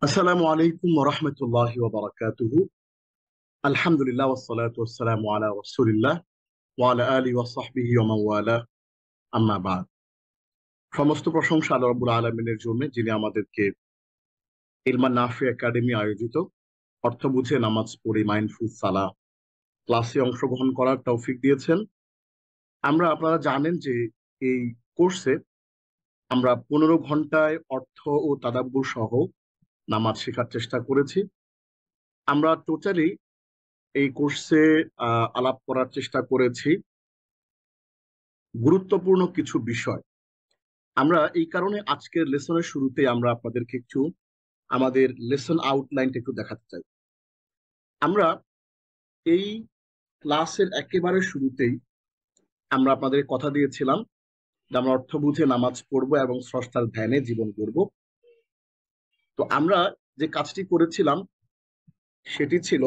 আসসালামু আলাইকুম ওয়া রাহমাতুল্লাহি ওয়া বারাকাতুহু। আলহামদুলিল্লাহ ওয়াসসালাতু ওয়াসসালামু আলা রাসূলিল্লাহ ওয়া আলা আলিহি ওয়া সাহবিহি ওয়া মান ওয়ালা, আম্মা বা'দ। সমস্ত প্রশংসা আল্লাহ রাব্বুল আলামিনের জন্য, যিনি আমাদেরকে ইলমান নাফি একাডেমি আয়োজিত অর্থ বুঝে নামাজ পড়ি মাইন্ডফুল সালাহ ক্লাসে অংশগ্রহণ করার তৌফিক দিয়েছেন। আপনারা জানেন যে এই কোর্সে আমরা 15 ঘন্টায় অর্থ ও তাদাব্বুর সহ নামাজ শেখার চেষ্টা করেছি। আমরা টোটালি এই কোর্সে আলাপ করার চেষ্টা করেছি গুরুত্বপূর্ণ কিছু বিষয়। আমরা এই কারণে আজকের লেসনের শুরুতে আমরা আপনাদেরকে একটু আমাদের লেসন আউটলাইনটা একটু দেখাতে চাই। আমরা এই ক্লাসের একেবারে শুরুতেই আমরা আপনাদের কথা দিয়েছিলাম যে আমরা অর্থ বুঝে নামাজ পড়বো এবং স্রষ্টার ধ্যানে জীবন করব। তো আমরা যে কাজটি করেছিলাম সেটি ছিল,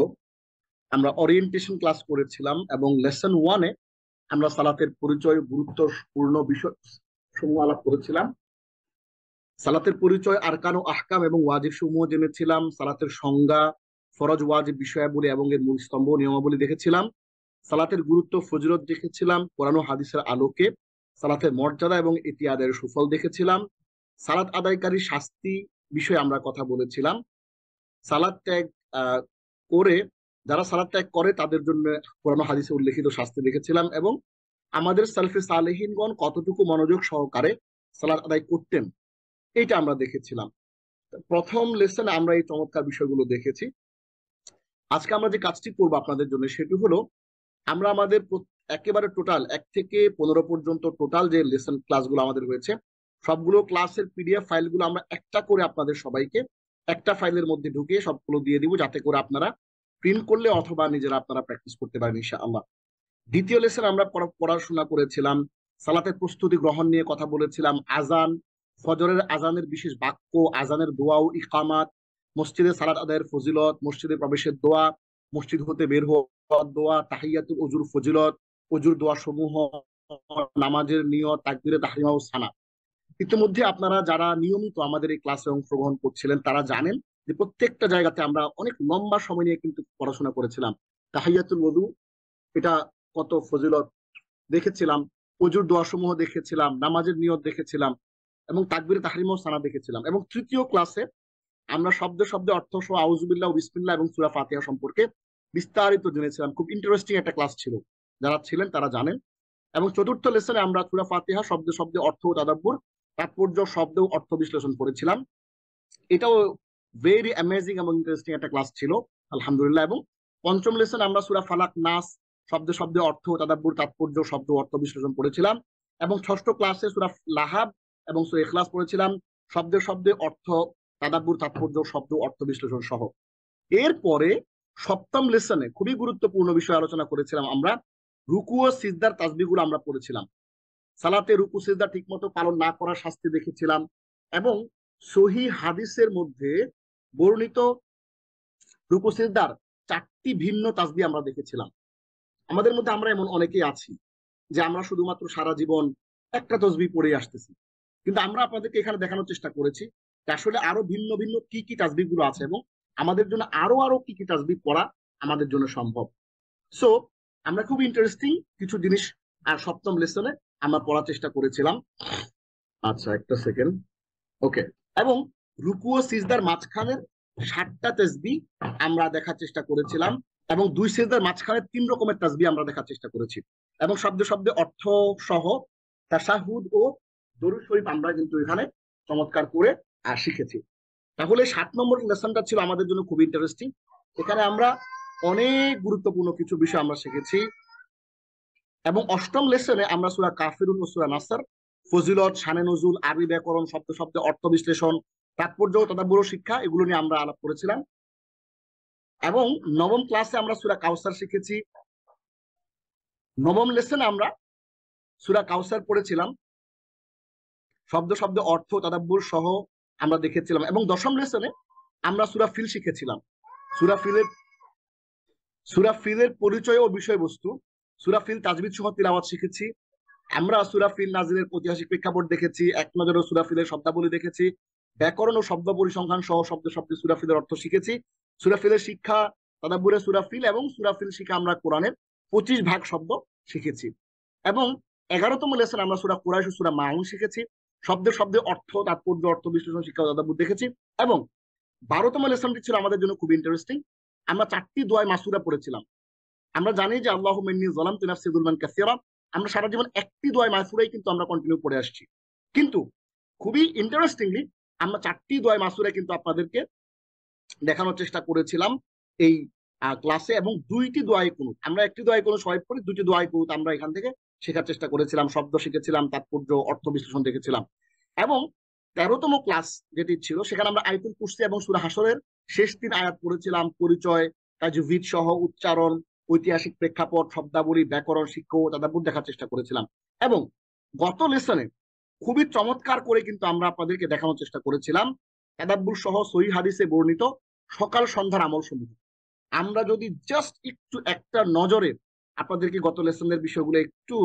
আমরা ওরিয়েন্টেশন ক্লাস করেছিলাম এবং লেসন ওয়ানে আমরা সালাতের পরিচয় গুরুত্বপূর্ণ বিষয় সমূহ আলাপ করেছিলাম। সালাতের পরিচয়, আরকান ও আহকাম এবং ওয়াজিব সমূহ জেনেছিলাম। সালাতের সংজ্ঞা, ফরজ ওয়াজিব বিষয়াবলী এবং এর মূল স্তম্ভ নিয়মাবলী দেখেছিলাম। সালাতের গুরুত্ব ফজিলত দেখেছিলাম কোরআন ও হাদিসের আলোকে। সালাতের মর্যাদা এবং এটি আদায়ের সুফল দেখেছিলাম। সালাত আদায়কারী শাস্তি বিষয়ে আমরা কথা বলেছিলাম। সালাত ত্যাগ করে যারা সালাত ত্যাগ করে তাদের জন্য কোরআন ও হাদিসে উল্লেখিত শাস্তি দেখেছিলাম এবং আমাদের সালফে সালেহিনগণ কতটুকু মনোযোগ সহকারে সালাত আদায় করতেন এটা আমরা দেখেছিলাম। প্রথম লেসনে আমরা এই চমৎকার বিষয়গুলো দেখেছি। আজকে আমরা যে কাজটি করবো আপনাদের জন্য সেটি হলো, আমরা আমাদের একেবারে টোটাল 1 থেকে 15 পর্যন্ত টোটাল যে লেসন ক্লাসগুলো আমাদের হয়েছে সবগুলো ক্লাসের পিডিএফ ফাইলগুলো আমরা একটা করে আপনাদের সবাইকে একটা ফাইলের মধ্যে ঢুকিয়ে সবগুলো দিয়ে দিব, যাতে করে আপনারা প্রিন্ট করলে অথবা নিজেরা আপনারা প্র্যাকটিস করতে পারেন ইনশাআল্লাহ। দ্বিতীয় লেসন আমরা পড়াশোনা করেছিলাম, সালাতের প্রস্তুতি গ্রহণ নিয়ে কথা বলেছিলাম, আজান, ফজরের আজানের বিশেষ বাক্য, আজানের দোয়া ও ইকামাত, মসজিদে সালাত আদায়ের ফজিলত, মসজিদে প্রবেশের দোয়া, মসজিদ হতে বের হওয়ার দোয়া, তাহিয়াতুল ওযুর ফজিলত, ওযুর দোয়া সমূহ, নামাজের নিয়ত, তাকবীরে তাহরিমা ও সানা। ইতিমধ্যে আপনারা যারা নিয়মিত আমাদের এই ক্লাসে অংশগ্রহণ করছিলেন তারা জানেন যে প্রত্যেকটা জায়গাতে আমরা অনেক লম্বা সময় নিয়ে কিন্তু পড়াশোনা করেছিলাম। তাহিয়াতুল ওযু, এটা কত ফজিলত দেখেছিলাম, ওযুর দোয়া সমূহ দেখেছিলাম, নামাজের নিয়ত দেখেছিলাম এবং তাকবীরে তাহরিমা ও সানা দেখেছিলাম। এবং তৃতীয় ক্লাসে আমরা শব্দে শব্দে অর্থ সহ আউযুবিল্লাহ ও বিসমিল্লাহ এবং সূরা ফাতিহা সম্পর্কে বিস্তারিত জেনেছিলাম। খুব ইন্টারেস্টিং একটা ক্লাস ছিল, যারা ছিলেন তারা জানেন। এবং চতুর্থ লেসনে আমরা সূরা ফাতিহা শব্দে শব্দে অর্থ ও তাদাব্বুর, তাৎপর্য, শব্দ ও অর্থ বিশ্লেষণ করেছিলাম। এটাও ভেরি অ্যামেজিং এবং ইন্টারেস্টিং একটা ক্লাস ছিল আলহামদুলিল্লাহ। এবং পঞ্চম লেসনে আমরা সূরা ফালাক, নাস শব্দে শব্দে অর্থ ও তাদাব্বুর, তাৎপর্য, শব্দ অর্থ বিশ্লেষণ করেছিলাম। এবং ষষ্ঠ ক্লাসে সূরা লাহাব এবং সূরা ইখলাস পড়েছিলাম, শব্দে শব্দে অর্থ, তাদাব্বুর, তাৎপর্য, শব্দ অর্থ বিশ্লেষণ সহ। এরপরে সপ্তম লেসনে খুবই গুরুত্বপূর্ণ বিষয় আলোচনা করেছিলাম আমরা, রুকু ও সিজদার তাসবিহগুলো আমরা পড়েছিলাম। সালাতে রুকু সিজদা ঠিকমতো পালন না করার শাস্তি দেখেছিলাম এবং সহিহ হাদিসের মধ্যে বর্ণিত রুকু সিজদার 4টি ভিন্ন তাসবিহ আমরা দেখেছিলাম। আমাদের মধ্যে আমরা এমন অনেকেই আছি যে আমরা শুধুমাত্র সারা জীবন একটা তাসবিহ পড়ে আসতেছি, কিন্তু আমরা আপনাদেরকে এখানে দেখানোর চেষ্টা করেছি যে আসলে আরো ভিন্ন ভিন্ন কি কি তাসবিহ গুলো আছে এবং আমাদের জন্য আরো আরো কি কি তাসবিহ পড়া আমাদের জন্য সম্ভব। সো আমরা খুব ইন্টারেস্টিং কিছু জিনিস আর সপ্তম লেসনে আমরা পড়ার চেষ্টা করেছিলাম। আচ্ছা, একটা সেকেন্ড। ওকে। এবং রুকু ও সিজদার মাঝখানের 7টা তাসবিহ আমরা দেখার চেষ্টা করেছিলাম এবং 2 সিজদার মাঝখানে 3 রকমের তাসবিহ আমরা দেখার চেষ্টা করেছি এবং শব্দে শব্দে অর্থ সহ তাশাহুদ ও দরুদ শরীফ আমরা কিন্তু এখানে চমৎকার করে শিখেছি। তাহলে 7 নম্বর লেসনটা ছিল আমাদের জন্য খুব ইন্টারেস্টিং। এখানে আমরা অনেক গুরুত্বপূর্ণ কিছু বিষয় আমরা শিখেছি। এবং অষ্টম লেসনে আমরা সূরা কাফিরুন ও সূরা নাসর, ফজিলত, শানে নজুল, আরবি ব্যাকরণ, শব্দ শব্দে অর্থ বিশ্লেষণ, তাৎপর্য ও তাদাব্বুর শিক্ষা, এগুলো নিয়ে আমরা আলাপ করেছিলাম। এবং নবম ক্লাসে আমরা সূরা কাউসার শিখেছি। নবম লেসনে আমরা সূরা কাউসার পড়েছিলাম, শব্দ শব্দে অর্থ তাদাব্বুর সহ আমরা দেখেছিলাম। এবং দশম লেসনে আমরা সূরা ফিল শিখেছিলাম। সূরা ফিলের পরিচয় ও বিষয়বস্তু, সূরা ফিল তাজবিদ সহ তিলাওয়াত শিখেছি। আমরা সূরা ফিল নাজিলের ঐতিহাসিক প্রেক্ষাপট দেখেছি, এক নজরে সূরা ফিলের শব্দাবলী দেখেছি, ব্যাকরণ ও শব্দ পরিসংখ্যান সহ শব্দ শব্দ সুরাফিলের অর্থ শিখেছি। সুরাফিলের শিক্ষা, তাদাব্বুরে সুরাফিল এবং সুরাফিল শিক্ষা আমরা কোরআনের 25 ভাগ শব্দ শিখেছি। এবং 11তম লেসন আমরা সূরা কুরাইশ ও সূরা মাউন শিখেছি। শব্দের শব্দের অর্থ, তাৎপর্য, অর্থ বিশ্লেষণ, শিক্ষা ও তাদাব্বুর দেখেছি। এবং 12তম লেসনটি ছিল আমাদের জন্য খুব ইন্টারেস্টিং। আমরা 4টি দোয়া মাসুরা পড়েছিলাম। আমরা জানি যে আল্লাহুম্মা ইন্নী যালামতু নাফসি যুলমান কাসীরা, আমরা সারা জীবন একটি দোয়া মাসুরাই কিন্তু আমরা কন্টিনিউ পড়ে আসছি। কিন্তু খুবই ইন্টারেস্টিংলি আমরা 4টি দোয়া মাসুরা কিন্তু আপনাদেরকে দেখানোর চেষ্টা করেছিলাম এই ক্লাসে, এবং 2টি দোয়াই কুনুত। আমরা একটি দোয়াই কুনুত সবাই পড়ি, 2টি দোয়াই কুনুত আমরা এখান থেকে শেখার চেষ্টা করেছিলাম, শব্দ শিখেছিলাম, তাৎপর্য, অর্থ বিশ্লেষণ দেখেছিলাম। এবং 13তম ক্লাস যেটি ছিল সেখানে আমরা আয়াতুল কুরসি এবং সূরা হাসরের শেষ 3 আয়াত পড়েছিলাম, পরিচয়, তাজভিদ সহ উচ্চারণ, ঐতিহাসিক প্রেক্ষাপট, শব্দাবলী, ব্যাকরণ, শিক্ষা ও তাদাব্বুর দেখার চেষ্টা করেছিলাম। এবং গত লেসনে খুবই চমৎকার করে কিন্তু আমরা আপনাদেরকে দেখানোর চেষ্টা করেছিলাম তাদাব্বুর সহ সহিহ হাদিসে বর্ণিত সকাল সন্ধ্যার আমল সমূহ। আমরা যদি জাস্ট একটু একটা নজরে আপনাদেরকে গত লেসনের বিষয়গুলো একটু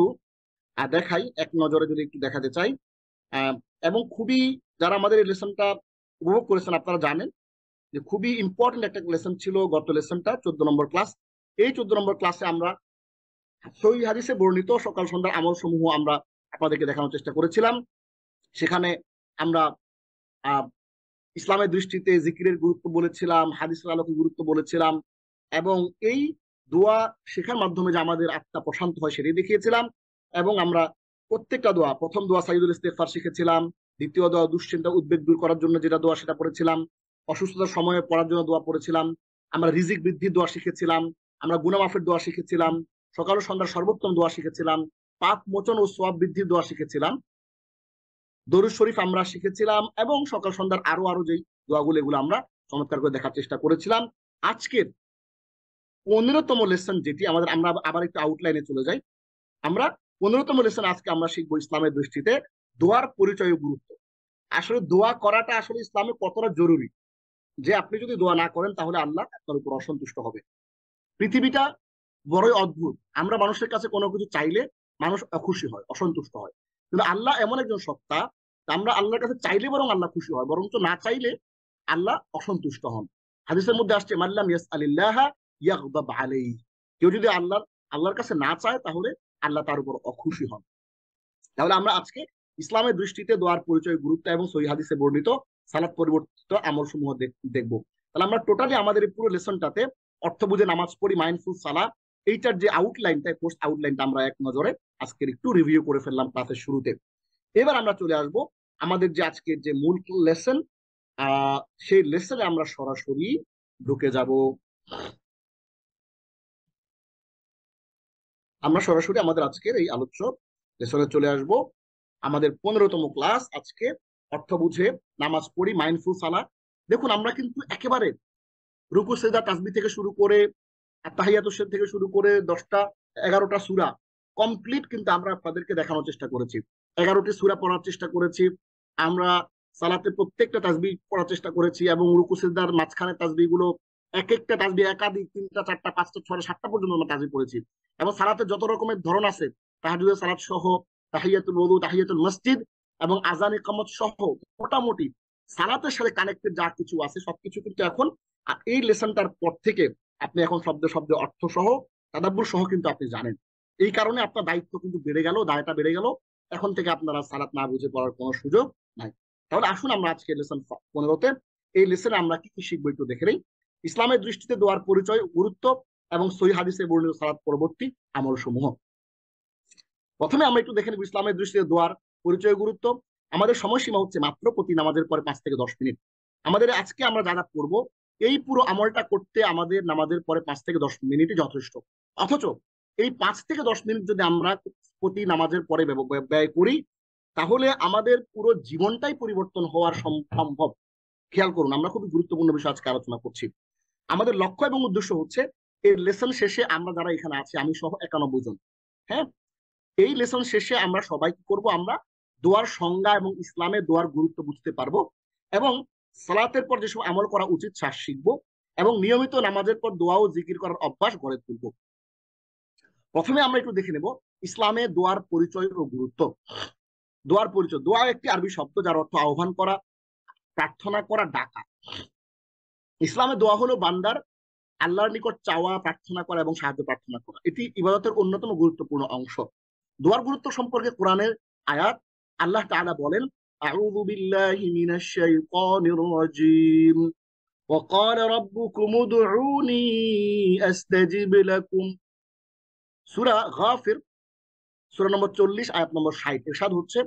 দেখাই, এক নজরে যদি একটু দেখাতে চাই, এবং খুবই যারা আমাদের এই লেসনটা উপভোগ করেছেন আপনারা জানেন যে খুবই ইম্পর্টেন্ট একটা লেসন ছিল গত লেসনটা, 14 নম্বর ক্লাস। এই 14 নম্বর ক্লাসে আমরা সহিহ হাদিসে বর্ণিত সকাল সন্ধ্যার আমল সমূহ আমরা আপনাদেরকে দেখানোর চেষ্টা করেছিলাম। সেখানে আমরা ইসলামের দৃষ্টিতে জিকিরের গুরুত্ব বলেছিলাম, হাদিসের আলোকে গুরুত্ব বলেছিলাম, এবং এই দোয়া শেখার মাধ্যমে যে আমাদের আত্মা প্রশান্ত হয় সেটাই দেখিয়েছিলাম। এবং আমরা প্রত্যেকটা দোয়া, প্রথম দোয়া সাইয়্যিদুল ইস্তিগফার শিখেছিলাম, দ্বিতীয় দোয়া দুশ্চিন্তা উদ্বেগ দূর করার জন্য যেটা দোয়া সেটা পড়েছিলাম, অসুস্থতার সময়ে পড়ার জন্য দোয়া পড়েছিলাম, আমরা রিজিক বৃদ্ধির দোয়া শিখেছিলাম, আমরা গুনাহ মাফের দোয়া শিখেছিলাম, সকাল ও সন্ধ্যার সর্বোত্তম দোয়া শিখেছিলাম, পাপ মোচন ও সওয়াব বৃদ্ধির দোয়া শিখেছিলাম, দরুদ শরীফ আমরা শিখেছিলাম, এবং সকাল সন্ধ্যার আরো আরো যেই দোয়াগুলো এগুলো আমরা চমৎকার করে দেখার চেষ্টা করেছিলাম। আজকের 15তম লেসন যেটি আমাদের, আমরা আবার একটু আউটলাইনে চলে যাই। আমরা 15তম লেসন আজকে আমরা শিখবো ইসলামের দৃষ্টিতে দোয়ার পরিচয় ও গুরুত্ব। আসলে দোয়া করাটা আসলে ইসলামে কতটা জরুরি, যে আপনি যদি দোয়া না করেন তাহলে আল্লাহ আপনার উপর অসন্তুষ্ট হবে। পৃথিবীটা বড়ই অদ্ভুত, আমরা মানুষের কাছে কোনো কিছু চাইলে মানুষ অখুশি হয়, অসন্তুষ্ট হয়, কিন্তু আল্লাহ এমন একজন সত্তা, আমরা আল্লাহর কাছে চাইলে বরং আল্লাহ খুশি হয়, বরঞ্চ না চাইলে আল্লাহ অসন্তুষ্ট হন। হাদিসের মধ্যে আসছে মাল্লাম ইয়াসআলিল্লাহ ইয়াগদাব আলাইহি, কেউ যদি আল্লাহর কাছে না চায় তাহলে আল্লাহ তার উপর অখুশি হন। তাহলে আমরা আজকে ইসলামের দৃষ্টিতে দোয়ার পরিচয়, গুরুত্ব এবং সহিহ হাদিসে বর্ণিত সালাত পরিবর্তিত আমল সমূহ দেখবো। তাহলে আমরা টোটালি আমাদের এই পুরো লেসনটাতে অর্থ বুঝে নামাজ পড়ি, মাইন্ডফুল সালাত, এইটার যে আউটলাইনটা, পোস্ট আউটলাইনটা আমরা এক নজরে আজকের একটু রিভিউ করে ফেললাম ক্লাসের শুরুতে। এবার আমরা চলে আসব আমাদের যে আজকের যে মূল লেসন, সেই লেসনে আমরা সরাসরি ঢুকে যাব। আমরা সরাসরি আমাদের আজকের এই আলোচ্য লেসনে চলে আসব। আমাদের 15তম ক্লাস আজকে অর্থ বুঝে নামাজ পড়ি, মাইন্ডফুল সালাত। দেখুন আমরা কিন্তু একেবারে রুকু সেজদা তাসবিহ থেকে শুরু করে তাহিয়াতুস থেকে শুরু করে 10টা 11টা সূরা কমপ্লিট কিন্তু আমরা আপনাদেরকে দেখানোর চেষ্টা করেছি। 11টি সূরা পড়ার চেষ্টা করেছি আমরা, সালাতে প্রত্যেকটা তাসবিহ পড়ার চেষ্টা করেছি, এবং রুকু সিজদার মাঝখানে তাসবিহ গুলো এক একটা তাসবিহ একাধিক 3টা 4টা 5টা 6টা 7টা পর্যন্ত আমরা তাসবিহ পড়েছি। এবং সালাতে যত রকমের ধরন আছে, তাহাজ্জুদের সালাত সহ, তাহিয়াতুল ওযু, তাহিয়াতুল মসজিদ এবং আযান ইকামত সহ মোটামুটি সালাতের সাথে কানেক্টেড যা কিছু আছে সবকিছু কিন্তু এখন এই লেসনটার পর থেকে আপনি এখন শব্দ শব্দ অর্থ সহ তাদাব্বুর সহ কিন্তু আপনি জানেন। এই কারণে আপনার দায়িত্ব কিন্তু বেড়ে গেল, দায়টা বেড়ে গেল। এখন থেকে আপনারা সালাত না বুঝে পড়ার কোনো সুযোগ নাই। তাহলে আসুন আমরা আজকে লেসন 15তে এই লেসনে আমরা কি কি শিখবো একটু দেখে নেই। ইসলামের দৃষ্টিতে দোয়ার পরিচয়, গুরুত্ব এবং সহিহ হাদিসে বর্ণিত সালাত পরবর্তী আমল সমূহ। প্রথমে আমরা একটু দেখে নেব ইসলামের দৃষ্টিতে দোয়ার পরিচয়, গুরুত্ব। আমাদের সময়সীমা হচ্ছে মাত্র প্রতি নামাজের পরে 5 থেকে 10 মিনিট। আমাদের আজকে আমরা যা পড়বো এই পুরো আমলটা করতে আমাদের নামাজের পরে 5 থেকে 10 মিনিটই যথেষ্ট। অথচ এই 5 থেকে 10 মিনিট যদি আমরা প্রতি নামাজের পরে ব্যয় করি তাহলে আমাদের পুরো জীবনটাই পরিবর্তন হওয়ার সম্ভব। খেয়াল করুন, আমরা খুবই গুরুত্বপূর্ণ বিষয় আজকে আলোচনা করছি। আমাদের লক্ষ্য এবং উদ্দেশ্য হচ্ছে এই লেসন শেষে আমরা যারা এখানে আছি, আমি সহ 91 জন, হ্যাঁ, এই লেসন শেষে আমরা সবাই কি করবো, আমরা দোয়ার সংজ্ঞা এবং ইসলামে দোয়ার গুরুত্ব বুঝতে পারবো, এবং সালাতের পর যেসব আমল করা উচিত তা শিখবো, এবং নিয়মিত নামাজের পর দোয়া ও জিকির করার অভ্যাস গড়ে তুলবো। প্রথমে আমরা একটু দেখে নেব ইসলামে দোয়ার পরিচয় ও গুরুত্ব। দোয়ার পরিচয়, দোয়া একটি আরবি শব্দ যার অর্থ আহ্বান করা, প্রার্থনা করা, ডাকা। ইসলামে দোয়া হলো বান্দার আল্লাহর নিকট চাওয়া, প্রার্থনা করা এবং সাহায্য প্রার্থনা করা। এটি ইবাদতের অন্যতম গুরুত্বপূর্ণ অংশ। দোয়ার গুরুত্ব সম্পর্কে কোরআনের আয়াত, আল্লাহ তাআলা বলেন, আউযু বিল্লাহি মিনাশ শাইতানির রাজীম, ওয়া ক্বালা রাব্বুকুম উদউনি আস্তাজিব লাকুম। সূরা গাফির সূরা নম্বর 40 আয়াত নম্বর 60 ইরশাদ হচ্ছে,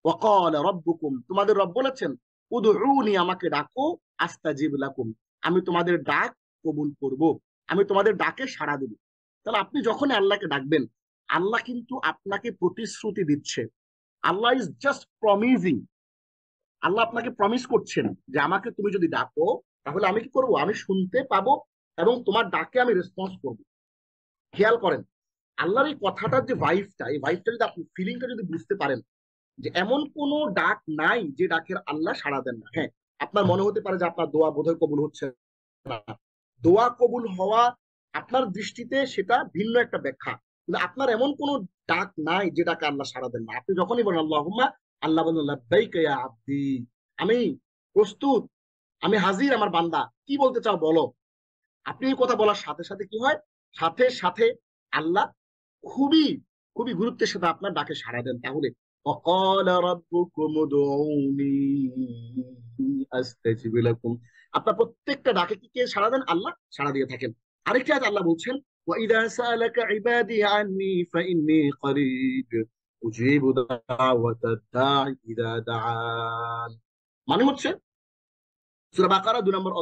ওয়া ক্বালা রাব্বুকুম, তোমাদের রব বলেছেন, উদউনি, আমাকে ডাকো, আস্তাজিব লাকুম, আমি তোমাদের ডাক কবুল করব, আমি তোমাদের ডাকে সাড়া দেব। তাহলে আপনি যখন আল্লাহকে ডাকবেন, আল্লাহ কিন্তু আপনাকে প্রতিশ্রুতি দিচ্ছে। আল্লাহ ইজ জাস্ট প্রমিজিং। আল্লাহ আপনাকে প্রমিস করছেন যে আমাকে তুমি যদি ডাকো তাহলে আমি কি করবো, আমি শুনতে পাবো এবং তোমার ডাকে আমি রেসপন্স করবো। খেয়াল করেন আল্লাহর এই কথাটার যে ভাইবটা, এই ভাইবটা যদি আপনি ফিলিংটা যদি বুঝতে পারেন, যে এমন কোন ডাক নাই যে ডাকের আল্লাহ সাড়া দেন না। হ্যাঁ, আপনার মনে হতে পারে যে আপনার দোয়া বোধহয় কবুল হচ্ছে না। দোয়া কবুল হওয়া আপনার দৃষ্টিতে সেটা ভিন্ন একটা ব্যাখ্যা, কিন্তু আপনার এমন কোন ডাক নাই যে ডাকে আল্লাহ সাড়া দেন না। আপনি যখনই বলেন আল্লাহুম্মা, আল্লাহ বলেন লাব্বাইকা ইয়া আবদি, আমি প্রস্তুত, আমি হাজির আমার বান্দা, কি বলতে চাও বলো। আপনি এই কথা বলার সাথে সাথে কি হয়, সাথে সাথে আল্লাহ খুবই খুবই গুরুত্বের সাথে আপনার ডাকে সাড়া দেন। তাহলে وقال ربكم ادعوني استجب لكم, আপনার প্রত্যেকটা ডাকে কি কে সাড়া দেন? আল্লাহ সাড়া দিয়ে থাকেন। আরেকটি আয়াত আল্লাহ বলছেন, واذا سالك عبادي عني فاني قريب اجيب دعوة الداعي اذا دعان। মানে হচ্ছে সূরা বাকারা 2 নম্বর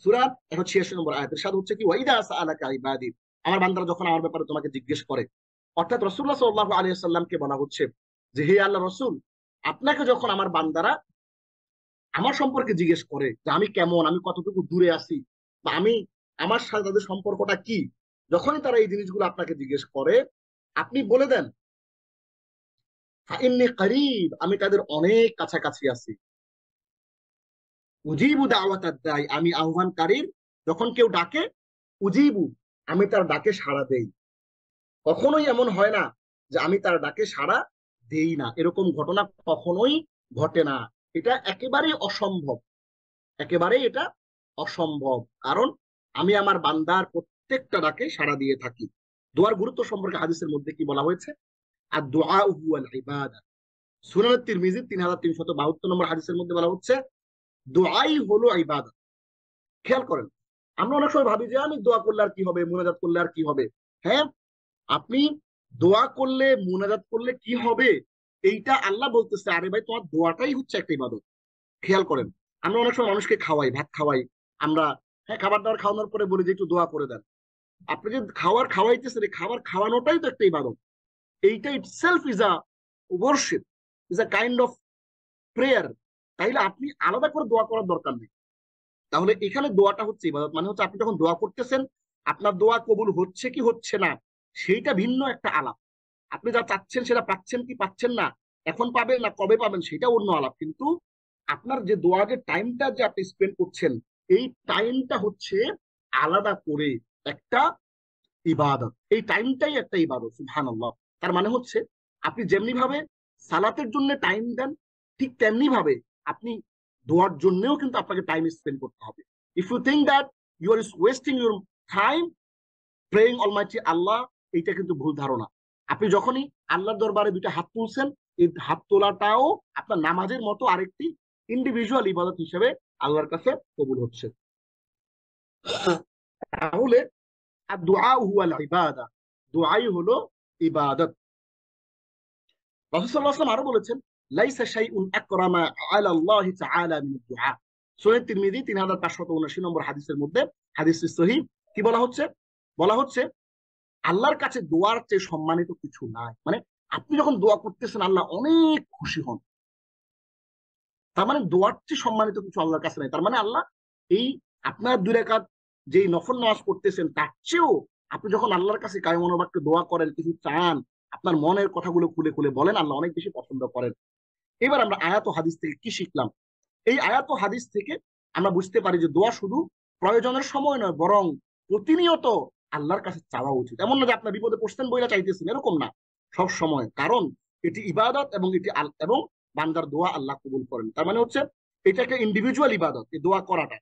সূরা 186 নম্বর আয়াতের সাথে হচ্ছে কি, ওয়াইদা সাআলাকা ইবাদি, আমার বান্দারা যখন আমার ব্যাপারে তোমাকে জিজ্ঞেস করে। অর্থাৎ রাসূলুল্লাহ সাল্লাল্লাহু আলাইহি ওয়াসাল্লামকে বলা হচ্ছে যে হে আল্লাহ রাসূল, আপনাকে যখন আমার বান্দারা আমার সম্পর্কে জিজ্ঞেস করে যে আমি কেমন, আমি কতটুকু দূরে আছি, বা আমি আমার সাথে তাদের সম্পর্কটা কি, যখনই তারা এই জিনিসগুলো আপনাকে জিজ্ঞেস করে, আপনি বলে দেন ফাইন্নী করিব, আমি তাদের অনেক কাছাকাছি আছি। উজিবু দাওয়াতাদ দাই, আমি আহ্বানকারীর যখন কেউ ডাকে, উজিবু, আমি তার ডাকে সাড়া দেই। কখনোই এমন হয় না যে আমি তার ডাকে সাড়া দেই না, এরকম ঘটনা কখনোই ঘটে না। এটা একেবারেই অসম্ভব, একেবারেই এটা অসম্ভব, কারণ আমি আমার বান্দার প্রত্যেকটা ডাকে সাড়া দিয়ে থাকি। দোয়ার গুরুত্ব সম্পর্কে হাদিসের মধ্যে কি বলা হয়েছে, আর দোয়া হুয়াল ইবাদা। সুনান তিরমিজি 3372 নম্বর হাদিসের মধ্যে বলা হচ্ছে দোয়াই হলো ইবাদত। খেয়াল করেন, আমরা অনেক সময় ভাবি যে আমি দোয়া করলে আর কি হবে, মুনাজাত করলে আর কি হবে। হ্যাঁ, আপনি দোয়া করলে মুনাজাত করলে কি হবে এইটা আল্লাহ বলতেছে, আরে ভাই তোমার দোয়াটাই হচ্ছে একটা ইবাদত। খেয়াল করেন, আমরা অনেক সময় মানুষকে খাওয়াই, ভাত খাওয়াই আমরা, হ্যাঁ খাবার দাবার খাওয়ানোর পরে বলি যে একটু দোয়া করে দেন। আপনি যে খাবার খাওয়াইতেছেন, এই খাবার খাওয়ানোটাই তো একটা ইবাদত। এইটা itself is a warship, is a kind of prayer. তাইলে আপনি আলাদা করে দোয়া করার দরকার নেই। তাহলে এখানে দোয়াটা হচ্ছে ইবাদত, মানে হচ্ছে আপনি যখন দোয়া করতেছেন, আপনার দোয়া কবুল হচ্ছে কি হচ্ছে না সেইটা ভিন্ন একটা আলাপ। আপনি যা চাচ্ছেন সেটা পাচ্ছেন কি পাচ্ছেন না, এখন পাবেন না কবে পাবেন সেটা অন্য আলাপ। কিন্তু আপনার যে দোয়া যে টাইমটা যে আপনি স্পেন্ড করছেন, এই টাইমটা হচ্ছে আলাদা করে একটা ইবাদত। এই টাইমটাই একটা ইবাদত, সুবহানাল্লাহ। তার মানে হচ্ছে আপনি যেমনি ভাবে সালাতের জন্য টাইম দেন, ঠিক তেমনি ভাবে আপনি দোয়ার জন্যও কিন্তু আপনাকে টাইম স্পেন্ড করতে হবে। If you think that you are wasting your time praying almighty Allah, এইটা কিন্তু ভুল ধারণা। আপনি যখনই আল্লাহর দরবারে দুইটা হাত তুলছেন, এই হাত তোলাটাও আপনার নামাজের মতো আরেকটি ইন্ডিভিজুয়াল ইবাদত হিসেবে আল্লাহর কাছে কবুল হচ্ছে। তাহলে আর দোয়া হুয়াল ইবাদা, দোয়াই হলো ইবাদত। রাসূল সাল্লাল্লাহু আলাইহি ওয়াসাল্লাম আরো বলেছেন, লাইসা শাইউন আকরামা আলা আল্লাহি তাআলা মিন দুআ। সূরা তিরমিজি 3579 নম্বর হাদিসের মধ্যে, হাদিস সহিহ, কি বলা হচ্ছে? বলা হচ্ছে আল্লাহর কাছে দোয়ার চেয়ে সম্মানিত কিছু নাই। মানে আপনি যখন দোয়া করতেছেন আল্লাহ অনেক খুশি হন। তার মানে দোয়ার চেয়ে সম্মানিত কিছু আল্লাহর কাছে নাই। তার মানে আল্লাহ এই আপনার 2 রাকাত যেই নফল নামাজ পড়তেছেন তার চেয়েও আপনি যখন আল্লাহর কাছে কায়ম মনোবাক্যে দোয়া করেন, কিছু চান, আপনার মনের কথাগুলো খুলে খুলে বলেন, আল্লাহ অনেক বেশি পছন্দ করেন। এবার আমরা আয়াত ও হাদিস থেকে কি শিখলাম? এই আয়াত ও হাদিস থেকে আমরা বুঝতে পারি যে দোয়া শুধু প্রয়োজনের সময় নয়, বরং প্রতিনিয়ত আল্লাহর কাছে চাওয়া উচিত। এমন না যে আপনার বিপদে পড়ছেন বইলা চাইতেছেন, এরকম না, সব সময়। কারণ এটি ইবাদত এবং এটি এবং বান্দার দোয়া আল্লাহ কবুল করেন। তার মানে হচ্ছে এটা একটা ইন্ডিভিজুয়াল ইবাদত, এই দোয়া করাটা।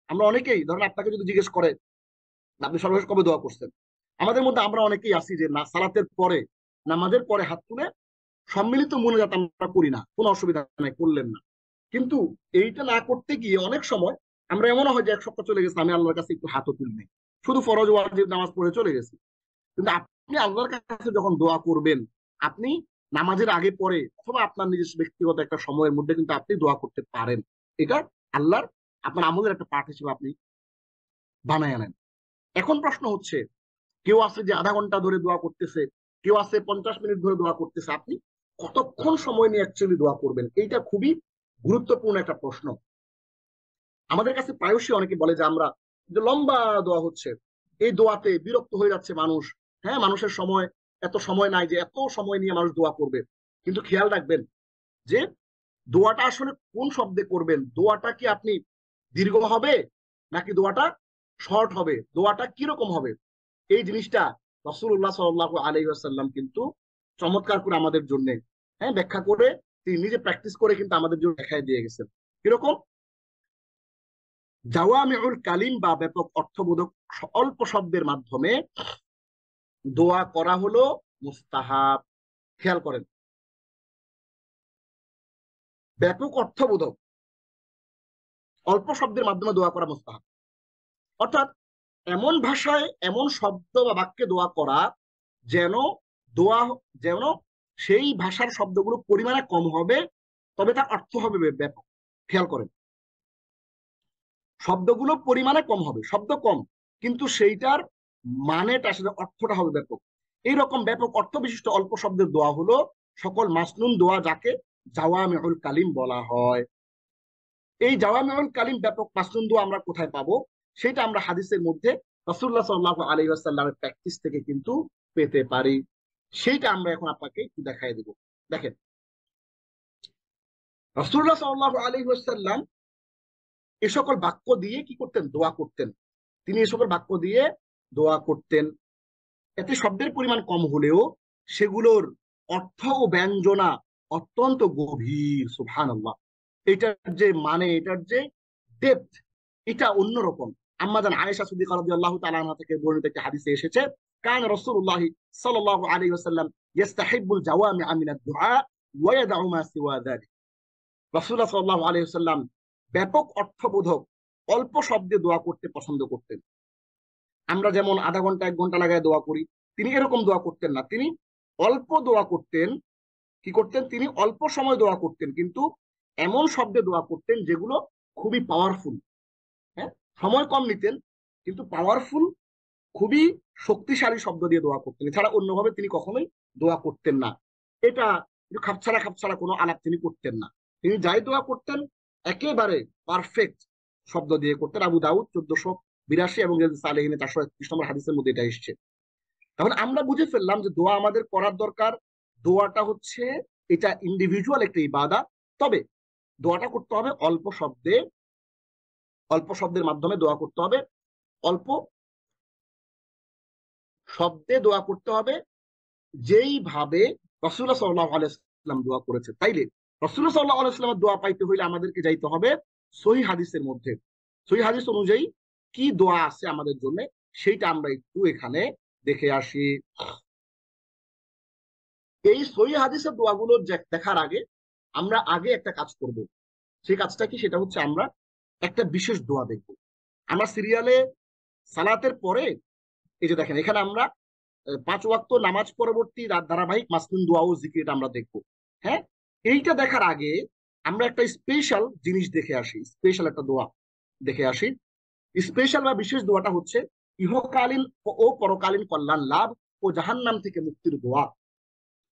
আমরা অনেকেই, ধরেন আপনাকে যদি জিজ্ঞেস করে আপনি সর্বশেষ কবে দোয়া করছেন, আমাদের মধ্যে আমরা অনেকেই আছি যে না সালাতের পরে, নামাজের পরে হাত তুলে সম্মিলিত মোনাজাত আমরা করি না, কোনো অসুবিধা নাই, করলেন না। কিন্তু এইটা না করতে গিয়ে অনেক সময় আমরা এমন হয় যে এক সপ্তাহ চলে গেছে, আমি আল্লাহর কাছে একটু হাতও তুলিনি, শুধু ফরজ ওয়াজিব নামাজ পড়ে চলে গেছি। কিন্তু আপনি আল্লাহর কাছে যখন দোয়া করবেন, আপনি নামাজের আগে পরে অথবা আপনার নিজস্ব ব্যক্তিগত একটা সময়ের মধ্যে কিন্তু আপনি দোয়া করতে পারেন। এটা আল্লাহর আপনার আমলের একটা পার্ট হিসেবে আপনি বানায় নেন। এখন প্রশ্ন হচ্ছে, কেউ আছে যে আধা ঘন্টা ধরে দোয়া করতেছে, কেউ আছে 50 মিনিট ধরে দোয়া করতেছে, আপনি কতক্ষণ সময় নিয়ে অ্যাকচুয়ালি দোয়া করবেন? এইটা খুবই গুরুত্বপূর্ণ একটা প্রশ্ন। আমাদের কাছে প্রায়শই অনেকে বলে যে আমরা যে লম্বা দোয়া হচ্ছে, এই দোয়াতে বিরক্ত হয়ে যাচ্ছে মানুষ। হ্যাঁ, মানুষের সময়, এত সময় নাই যে এত সময় নিয়ে মানুষ দোয়া করবে। কিন্তু খেয়াল রাখবেন যে দোয়াটা আসলে কোন শব্দে করবেন, দোয়াটা কি আপনি দীর্ঘ হবে নাকি দোয়াটা শর্ট হবে, দোয়াটা কিরকম হবে, এই জিনিসটা রাসূলুল্লাহ সাল্লাল্লাহু আলাইহি ওয়াসাল্লাম কিন্তু চমৎকার করে আমাদের জন্য, হ্যাঁ, ব্যাখ্যা করে, তিনি নিজে প্র্যাকটিস করে কিন্তু আমাদের জন্য দেখায় দিয়ে গেছেন। কিরকম? জাওয়ামিউল কালিম বা ব্যাপক অর্থবোধক অল্প শব্দের মাধ্যমে দোয়া করা হলো মুস্তাহাব। খেয়াল করেন, ব্যাপক অর্থবোধক অল্প শব্দের মাধ্যমে দোয়া করা মুস্তাহাব, অর্থাৎ এমন ভাষায় এমন শব্দ বা বাক্যে দোয়া করা যেন দোয়া, যেন সেই ভাষার শব্দগুলো পরিমাণে কম হবে, তবে তার অর্থ হবে ব্যাপক। খেয়াল করেন, শব্দগুলো পরিমাণে কম হবে, শব্দ কম, কিন্তু সেইটার মানেটা, সেটা অর্থটা হবে ব্যাপক। এইরকম ব্যাপক অর্থ বিশিষ্ট অল্প শব্দের দোয়া হলো সকল মাসনুন দোয়া, যাকে জাওয়ামিউল কালিম বলা হয়। এই জাওয়ামিউল কালিম ব্যাপক মাসনুন দোয়া আমরা কোথায় পাবো? সেটা আমরা হাদিসের মধ্যে রাসূলুল্লাহ সাল্লাল্লাহু আলাইহি ওয়াসাল্লামের প্র্যাকটিস থেকে কিন্তু পেতে পারি। সেইটা আমরা এখন আপনাকে একটু দেখাই দেব। দেখেন, রাসূলুল্লাহ সাল্লাল্লাহু আলাইহি ওয়াসাল্লাম এ সকল বাক্য দিয়ে কি করতেন? দোয়া করতেন। তিনি এ সকল বাক্য দিয়ে দোয়া করতেন। এতে শব্দের পরিমাণ কম হলেও সেগুলোর অর্থ ও ব্যঞ্জনা অত্যন্ত গভীর। সুবহানাল্লাহ, এটার যে মানে, এটার যে ডেপথ, এটা অন্যরকম। আম্মা জান আয়েশা সিদ্দিকা রাদিয়াল্লাহু তাআলা আনহা থেকে বর্ণিত একটি হাদিসে এসেছে, কান রাসূলুল্লাহ সাল্লাল্লাহু আলাইহি ওয়াসাল্লাম ইস্তাহিব্বুল জাওয়ামিআ মিনাদ দুআ ওয়া ইয়াদউ মা সিওয়া যালিক। রাসূলুল্লাহ সাল্লাল্লাহু আলাইহি ওয়াসাল্লাম ব্যাপক অর্থবোধক অল্প শব্দে দোয়া করতে পছন্দ করতেন। আমরা যেমন আধা ঘন্টা 1 ঘন্টা লাগায় দোয়া করি, তিনি এরকম দোয়া করতেন না। তিনি অল্প দোয়া করতেন। কি করতেন? তিনি অল্প সময় দোয়া করতেন, কিন্তু এমন শব্দে দোয়া করতেন যেগুলো খুবই পাওয়ারফুল। হ্যাঁ, সময় কম নিতেন, কিন্তু পাওয়ারফুল, খুবই শক্তিশালী শব্দ দিয়ে দোয়া করতেন। এছাড়া অন্যভাবে তিনি কখনোই দোয়া করতেন না। এটা খাপছাড়া খাপছাড়া কোনো আলাপ তিনি করতেন না। তিনি যাই দোয়া করতেন একেবারে পারফেক্ট শব্দ দিয়ে করতেন। আবু দাউদ 1482 এবং সালেহিনে 431 নম্বর হাদিসের মধ্যে এটা এসছে। তাহলে আমরা বুঝে ফেললাম যে দোয়া আমাদের করার দরকার। দোয়াটা হচ্ছে, এটা ইন্ডিভিজুয়াল একটা ইবাদত, তবে দোয়াটা করতে হবে অল্প শব্দে, অল্প শব্দের মাধ্যমে দোয়া করতে হবে, অল্প শব্দে দোয়া করতে হবে, যেইভাবে রাসূলুল্লাহ সাল্লাল্লাহু আলাইহি ওয়াসাল্লাম দোয়া করেছে। তাইলে রাসূলুল্লাহ সাল্লাল্লাহু আলাইহি ওয়াসাল্লামের দোয়া পাইতে হইলে আমাদেরকে যাইতে হবে সহিহ হাদিসের মধ্যে। সহিহ হাদিস অনুযায়ী কি দোয়া আছে আমাদের জন্য, সেইটা আমরা একটু এখানে দেখে আসি। এই সহিহ হাদিসের দোয়াগুলো দেখার আগে আমরা আগে একটা কাজ করব। সেই কাজটা কি? সেটা হচ্ছে আমরা একটা বিশেষ দোয়া দেখব। আমরা সিরিয়ালে সালাতের পরে, এই যে দেখেন এখানে আমরা 5 ওয়াক্ত নামাজ পরবর্তী ধারাবাহিক মাসনুন দোয়া ও জিকির আমরা দেখবো। হ্যাঁ, এইটা দেখার আগে আমরা একটা স্পেশাল জিনিস দেখে আসি, স্পেশাল একটা দোয়া দেখে আসি। স্পেশাল বা বিশেষ দোয়াটা হচ্ছে ইহকালীন ও পরকালীন কল্যাণ লাভ ও জাহান্নাম থেকে মুক্তির দোয়া।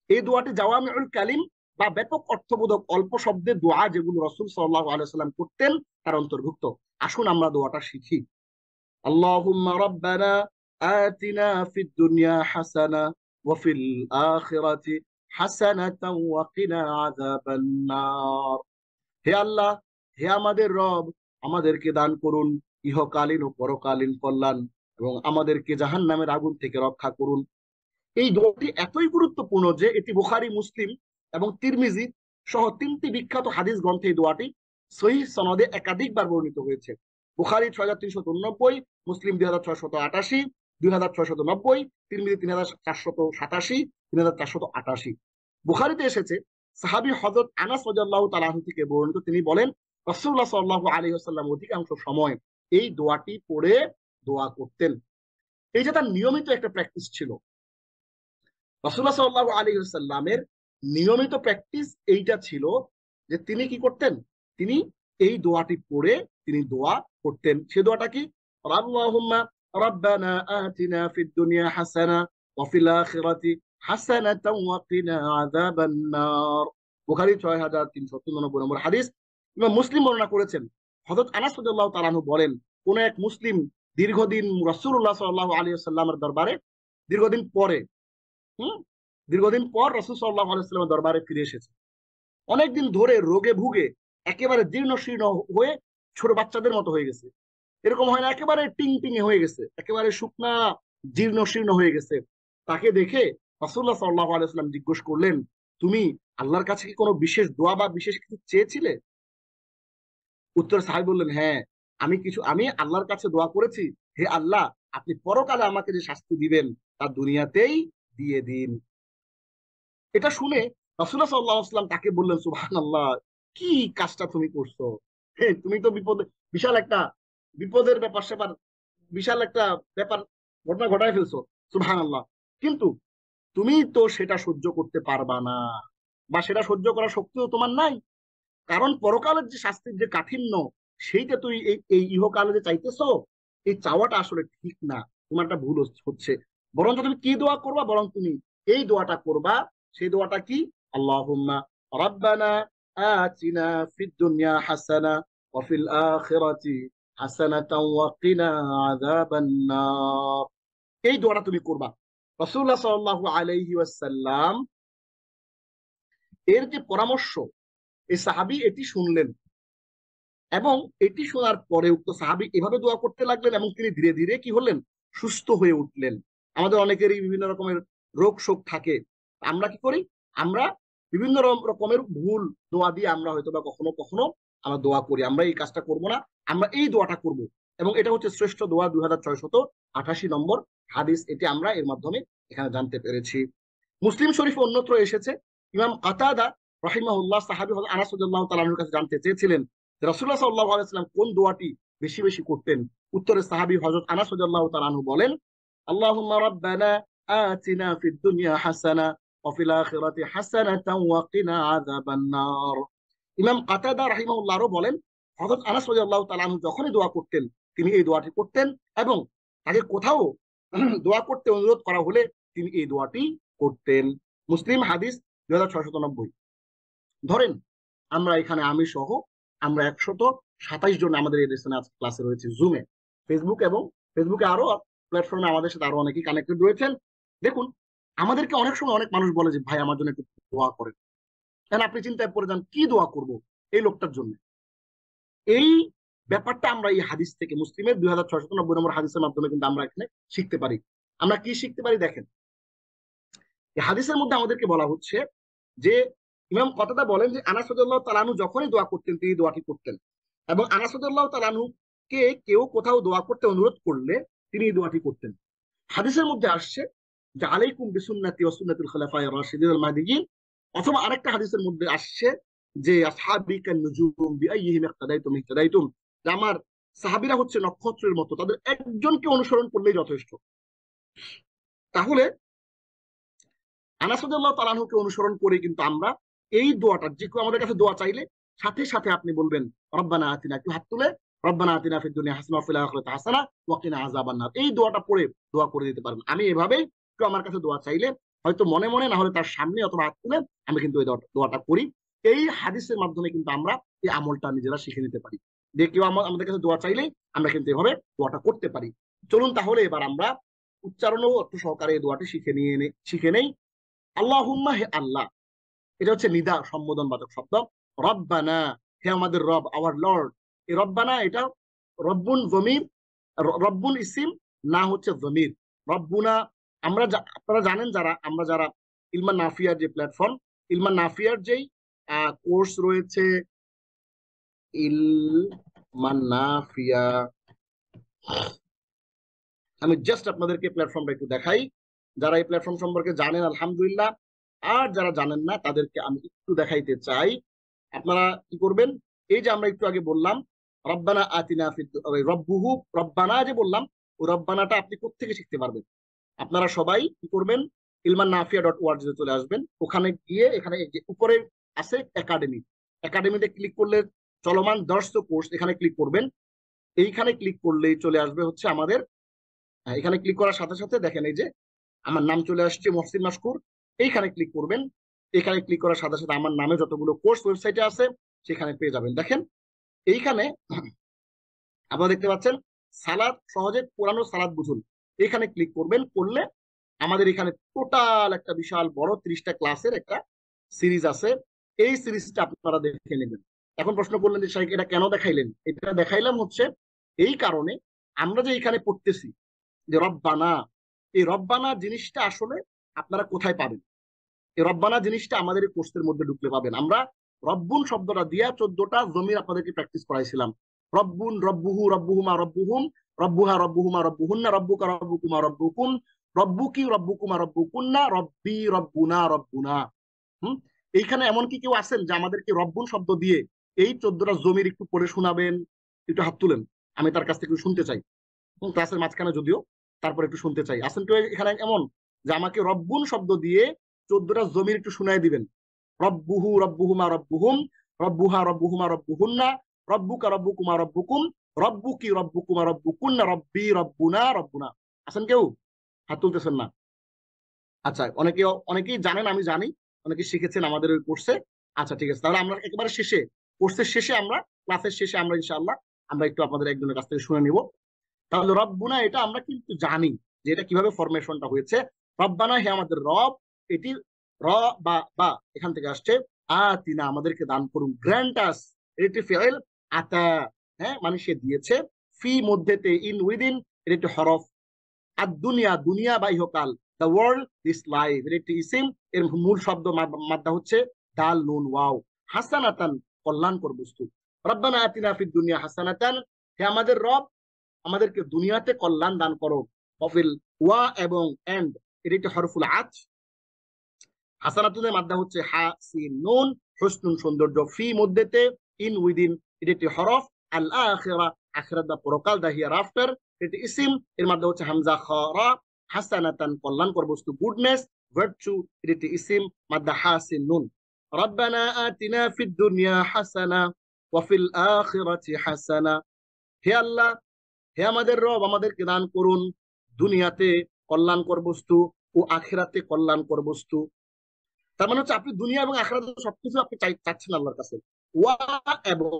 এই দোয়াটি জাওয়ামিউল কালিম বা ব্যাপক অর্থবোধক অল্প শব্দের দোয়া, যেগুলো রাসূল সাল্লাল্লাহু আলাইহি ওয়াসাল্লাম করতেন, তার অন্তর্ভুক্ত। আসুন আমরা দোয়াটা শিখি। আল্লাহুম্মা রাব্বানা আতিনা ফিদ দুনিয়া হাসানা ওয়া ফিল আখিরাতি হাসানাতাও ওয়া কিনা আযাবান নার। হে আল্লাহ, হে আমাদের রব, আমাদেরকে দান করুন ইহকালীন ও পরকালীন কল্যাণ, এবং আমাদেরকে জাহান্নামের আগুন থেকে রক্ষা করুন। এই দোয়াটি এতই গুরুত্বপূর্ণ যে এটি বুখারী, মুসলিম এবং তিরমিজি সহ 3টি বিখ্যাত হাদিস গ্রন্থে এই দোয়াটি সহিহ সনদে একাধিকবার বর্ণিত হয়েছে। বুখারী ৬৩৯৯, মুসলিম ২৬৮৮, ২৬৯০, তিরমিজি ৩৪87, ৩৪88। বুখারীতে এসেছে সাহাবী হযরত আনাস রাদিয়াল্লাহু তাআলা আনহু থেকে বর্ণিত, তিনি বলেন রাসূলুল্লাহ সাল্লাল্লাহু আলাইহি ওয়াসাল্লাম অধিকাংশ সময় এই দোয়াটি পড়ে দোয়া করতেন। এই যে তার নিয়মিত একটা প্র্যাকটিস ছিল, রাসূলুল্লাহ সাল্লাল্লাহু আলাইহি ওয়াসাল্লামের নিয়মিত প্র্যাকটিস এইটা ছিল যে তিনি কি করতেন, তিনি এই দোয়াটি পড়ে তিনি দোয়া করতেন। সে দোয়াটা কি? আল্লাহুম্মা রাব্বানা আতিনা ফিদ দুনিয়া হাসানা ওয়া ফিল আখিরাতি হাসানাতাও ওয়া কিনা আযাবান নার। বুখারী ৬৩৯৯ নম্বর হাদিস। ইমাম মুসলিম বর্ণনা করেছেন, হযরত আনাস রাদিয়াল্লাহু তাআলা আনহু বলেন, কোন এক মুসলিম দীর্ঘদিন রাসূলুল্লাহ সাল্লাল্লাহু আলাইহি ওয়াসাল্লামের দরবারে দীর্ঘদিন পরে দীর্ঘদিন পর রাসূল সাল্লাল্লাহু আলাইহি ওয়াসাল্লামের দরবারে ফিরে এসেছে। অনেকদিন ধরে রোগে ভুগে একেবারে জীর্ণ শীর্ণ হয়ে ছোট বাচ্চাদের মতো হয়ে গেছে। এরকম হয় না, একেবারে টিং টিঙে হয়ে গেছে, একেবারে শুকনা জীর্ণ শীর্ণ হয়ে গেছে। তাকে দেখে রাসূলুল্লাহ সাল্লাল্লাহু আলাইহি ওয়াসাল্লাম জিজ্ঞেস করলেন, তুমি আল্লাহর কাছে কি কোনো বিশেষ দোয়া বা বিশেষ কিছু চেয়েছিলে? উত্তরে সাহাবী বললেন, হ্যাঁ, আমি আল্লাহর কাছে দোয়া করেছি, হে আল্লাহ, আপনি পরকালে আমাকে যে শাস্তি দিবেন তা দুনিয়াতেই দিয়ে দিন। এটা শুনে রাসূলুল্লাহ সাল্লাল্লাহু আলাইহি ওয়াসাল্লাম তাকে বললেন, সুবহানাল্লাহ, কি কাজটা তুমি করছো? তুমি তো বিশাল একটা বিপদের ব্যাপার স্যাপার, বিশাল একটা ব্যাপার ঘটনা ঘটায় ফেলছো, সুবহানাল্লাহ। কিন্তু তুমি তো সেটা সহ্য করতে পারবা না, বা সেটা সহ্য করার শক্তিও তোমার নাই। কারণ পরকালের যে শাস্তির যে কাঠিন্য, সেইটা তুই এই ইহকালে যে চাইতেছো, এই চাওয়াটা আসলে ঠিক না, তোমার একটা ভুল হচ্ছে। বরং তুমি কি দোয়া করবা, বরং তুমি এই দোয়াটা করবা। সেই দোয়াটা কি? আল্লাহুম্মা রাব্বানা আতিনা ফিদ দুনিয়া হাসানা ওয়া ফিল আখিরাতি হাসানাতাও ওয়া কিনা আযাবান নার। এই দোয়াটা তুমি করবা। রাসূলুল্লাহ সাল্লাল্লাহু আলাইহি ওয়াসাল্লাম এর যে পরামর্শ, এই সাহাবী এটি শুনলেন এবং এটি শোনার পরে উক্ত সাহাবী এভাবে দোয়া করতে লাগলেন এবং তিনি ধীরে ধীরে কি হলেন, সুস্থ হয়ে উঠলেন। আমাদের অনেকেরই বিভিন্ন রকমের রোগ শোক থাকে, আমরা কি করি, আমরা বিভিন্ন রকমের ভুল দোয়া দিয়ে আমরা হয়তো বা কখনো কখনো আমরা দোয়া করি। আমরা এই কাজটা করব না, আমরা এই দোয়াটা করব, এবং এটা হচ্ছে শ্রেষ্ঠ দোয়া। 2688 নম্বর হাদিস এটি আমরা এর মাধ্যমে এখানে জানতে পেরেছি। মুসলিম শরীফে অন্যত্র এসেছে, ইমাম কাতাদা রাহিমাহুল্লাহ সাহাবী হযরত আনাস রাদিয়াল্লাহু তাআলা আনহুর কাছে জানতে চেয়েছিলেন রাসূলুল্লাহ সাল্লাল্লাহু আলাইহি ওয়াসাল্লাম কোন দোয়াটি বেশি বেশি করতেন। উত্তরে সাহাবী হযরত আনাস রাদিয়াল্লাহু তাআলা আনহু বলেন, আল্লাহুম্মা রাব্বানা আতিনা ফিদ দুনিয়া হাসানা ওয়া ফিল আখিরাতি হাসানাতাও ওয়া কিনা আযাবান নার। ইমাম কাতাদা রাহিমাহুল্লাহ আরো বলেন, হযরত আনাস রাদিয়াল্লাহু তাআলা আনহু যখনই দোয়া করতেন তিনি এই দোয়াটি করতেন, এবং তাকে কোথাও দোয়া করতে অনুরোধ করা হলে তিনি এই দোয়াটি করতেন। মুসলিম হাদিস 2690। ধরেন আমরা এখানে আমি সহ আমরা 127 জন আমাদের এই লেসনে আজকে ক্লাসে রয়েছে জুমে, ফেসবুকে আরো প্ল্যাটফর্মে আমাদের সাথে আরো অনেকেই কানেক্টেড রয়েছেন। দেখুন, আমাদেরকে অনেক সময় অনেক মানুষ বলে যে ভাই আমার জন্য একটু দোয়া করেন। কারণ আপনি চিন্তায় পড়ে যান, কি দোয়া করব এই লোকটার জন্য। এই ব্যাপারটা আমরা এই হাদিস থেকে, মুসলিমের 2690 নম্বর হাদিসের মাধ্যমে কিন্তু আমরা এখানে শিখতে পারি। আমরা কি শিখতে পারি দেখেন, এই হাদিসের মধ্যে আমাদেরকে বলা হচ্ছে যে ইমাম কাতাদা বলেন যে আনাস রাদিয়াল্লাহু তাআলা আনহু যখনই দোয়া করতেন তিনি দোয়াটি করতেন, এবং আনাস রাদিয়াল্লাহু তাআলা আনহুকে কেউ কোথাও দোয়া করতে অনুরোধ করলে তিনি এই দোয়াটি করতেন। হাদিসের মধ্যে আসছে যে আলাইকুম বিসুন্নতি ওয়া সুন্নাতিল খুলাফায়ে রাশিদিন আল মাহদিয়িন, অথবা আরেকটা হাদিসের মধ্যে আসছে যে আসহাবি কান নুজুম বিআইয়িহিম ইক্তাদাইতুম ইহতাদাইতুম, যে আমার সাহাবীরা হচ্ছে নক্ষত্রের মতো, তাদের একজনকে অনুসরণ করলেই যথেষ্ট। তাহলে আনাস রাদিয়াল্লাহু তাআলা আনহুকে অনুসরণ করে কিন্তু আমরা এই দোয়াটা, যে কেউ আমাদের কাছে দোয়া চাইলে সাথে সাথে আপনি বলবেন রব্বানা আতিনা, একটু হাত তুলে রব্বানা আতিনা ফিদ দুনিয়া হাসানা ওয়া ফিল আখিরাতি হাসানা ওয়া কিনা আযাবান নার, এই দোয়াটা পড়ে দোয়া করে দিতে পারবেন। আমি এভাবেই কেউ আমার কাছে দোয়া চাইলে হয়তো মনে মনে না হলে তার সামনে অথবা হাত তুলে আমি কিন্তু এই দোয়াটা করি। এই হাদিসের মাধ্যমে কিন্তু আমরা এই আমলটা নিজেরা শিখে নিতে পারি, যে কেউ আমাদের কাছে দোয়া চাইলেই আমরা কিন্তু এভাবে দোয়াটা করতে পারি। চলুন তাহলে এবার আমরা উচ্চারণ ও অর্থ সহকারে এই দোয়াটি শিখে নেই। আল্লাহুম্মা, হে আল্লাহ, এটা হচ্ছে নিদা, সম্বোধনবাচক শব্দ। রব্বানা, হে আমাদের রব, আওয়ার লর্ড। এই রব্বানা এটা রব্বুন জমির, রব্বুন ইসিম, না হচ্ছে জমির। রব্বুনা, আপনারা জানেন আমরা যারা ইলমান নাফিয়ার যে প্ল্যাটফর্ম, ইলমান নাফিয়ার যেই কোর্স রয়েছে, ইলমান নাফিয়া। আমি জাস্ট আপনাদেরকে প্ল্যাটফর্মটা একটু দেখাই। যারা এই প্ল্যাটফর্ম সম্পর্কে জানেন আলহামদুলিল্লাহ, আর যারা জানেন না তাদেরকে আমি একটু দেখাইতে চাই। আপনারা কি করবেন, এই যে আমরা একটু আগে বললাম রব্বানা আতিনা রব্বুহু, রব্বানা যে বললাম, ওই রব্বানাটা আপনি কোত্থেকে শিখতে পারবেন? আপনারা সবাই কি করবেন, ilmannafiya.org চলে আসবেন। ওখানে গিয়ে এখানে যে উপরে আছে একাডেমি, একাডেমিতে ক্লিক করলে চলমান দর্শ কোর্স এখানে ক্লিক করবেন। এইখানে ক্লিক করলেই চলে আসবে হচ্ছে আমাদের, এখানে ক্লিক করার সাথে সাথে দেখেন এই যে আমার নাম চলে আসছে মহসিন মাসকুর। এইখানে ক্লিক করবেন। এখানে ক্লিক করার সাথে সাথে আমার নামে যতগুলো কোর্স ওয়েবসাইটে আছে সেখানে পেয়ে যাবেন। দেখেন এইখানে আপনারা দেখতে পাচ্ছেন সালাদ সহজে পুরানো সালাদ বুঝুন, এখানে ক্লিক করবেন। করলে আমাদের এখানে টোটাল একটা বিশাল বড় 30টা ক্লাসের একটা সিরিজ আছে। এই সিরিজটা আপনারা দেখে নেবেন। এখন প্রশ্ন করলেন যে শাইখ এটা কেন দেখাইলেন? এটা দেখাইলাম হচ্ছে এই কারণে, আমরা যে এখানে পড়তেছি যে রব্বানা, এই রব্বানা জিনিসটা আসলে আপনারা কোথায় পাবেন? এই রব্বানা জিনিসটা আমাদের এই কোর্সের মধ্যে ঢুকলে পাবেন। আমরা রব্বুন শব্দটা দিয়া 14টা জমির আপনাদেরকে প্র্যাকটিস করাইছিলাম। রব্বুন, রব্বুহু, রব্বুহুমা, রব্বুহুম, রব্বুহা, রব্বুহুমা, রব্বুহুন্না, রব্বুকা, রব্বুকুমা, রব্বুকুম, রব্বুকি, রব্বুকুমা, রব্বুকুন্না, রব্বি, রব্বুনা, রব্বুনা। হুম, এইখানে এমন কি কেউ আছেন যে আমাদেরকে রব্বুন শব্দ দিয়ে এই 14টা জমির একটু পড়ে শোনাবেন? একটু হাত তুলেন, আমি তার কাছ থেকে শুনতে চাই। ক্লাসের মাঝখানে যদিও, তারপর একটু শুনতে চাই। আছেন কেউ এখানে এমন যে আমাকে রব্বুন শব্দ দিয়ে 14টা জমির একটু শুনাই দিবেন? রব্বুহু, রব্বুহুমা, রব্বুহুম, রব্বুহা, রব্বুহুমা, রব্বুহুন্না, রব্বুকা, রব্বুকুমা, রব্বুকুম, রব্বুকি, রব্বুকুমা, রব্বুকুন্না, রব্বি, রব্বুনা, রব্বুনা। আছেন কেউ? হাত তুলতেছেন না। আচ্ছা, অনেকেই জানেন, আমি জানি অনেকে শিখেছেন আমাদের ওই কোর্সে। আচ্ছা ঠিক আছে, তাহলে আমরা একেবারে শেষে, কোর্সের শেষে, আমরা ক্লাসের শেষে আমরা ইনশাআল্লাহ আমরা একটু আপনাদের একজনের কাছ থেকে শুনে নিব। তাহলে রব্বুনা এটা আমরা কিন্তু জানি যে এটা কিভাবে ফরমেশনটা হয়েছে। রব্বানা, হে আমাদের রব, এটি র বা বা এখান থেকে আসছে। আতিনা, আমাদেরকে দান করুন। গ্র্যান্টাস, এটি ফেল আতা, হ্যাঁ মানে সে দিয়েছে। ফি, মধ্যেতে, ইন, উইদিন, এটি একটি হরফ। আর দুনিয়া, দুনিয়া বা ইহকাল। দ্য ওয়ার্ল্ড, দিস লাইফ, এর একটি ইসিম। এর মূল শব্দ মাদ্দা হচ্ছে দাল, নুন, ওয়াও। হাসানাতান, কল্যাণকর বস্তু। রব্বানা আতিনা ফিদ দুনিয়া হাসানাতান, হে আমাদের রব, আমাদেরকে দুনিয়াতে কল্যাণ দান করো। অফিল, ওয়া এবং এন্ড, এর একটি হরফুল আত। হাসানাতুনের মাদ্দা হচ্ছে হা, সিন, নুন, হুসনুন, সৌন্দর্য। ফি, মধ্যেতে, ইন, উইদিন, এর একটি হরফ। আল আখিরা, আখিরাত বা পরকাল, দা হিয়ার আফটার, এটি ইসিম। এর মাদ্দা হচ্ছে হামজা, খ, রা। হাসানাতান, কল্যাণকর বস্তু, গুডনেস, ভার্চু, এর একটি ইসিম, মাদ্দা হা, সিন, নুন। রব্বানা আতিনা ফিদ দুনিয়া হাসানা ওয়া ফিল আখিরাতি হাসানা, হে আল্লাহ, হে আমাদের রব, আমাদেরকে দান করুন দুনিয়াতে কল্যাণকর বস্তু ও আখিরাতে কল্যাণকর বস্তু। তার মানে হচ্ছে আপনি দুনিয়া এবং আখিরাতে সবকিছু আপনি চাচ্ছেন আল্লাহর কাছে। ওয়া এবং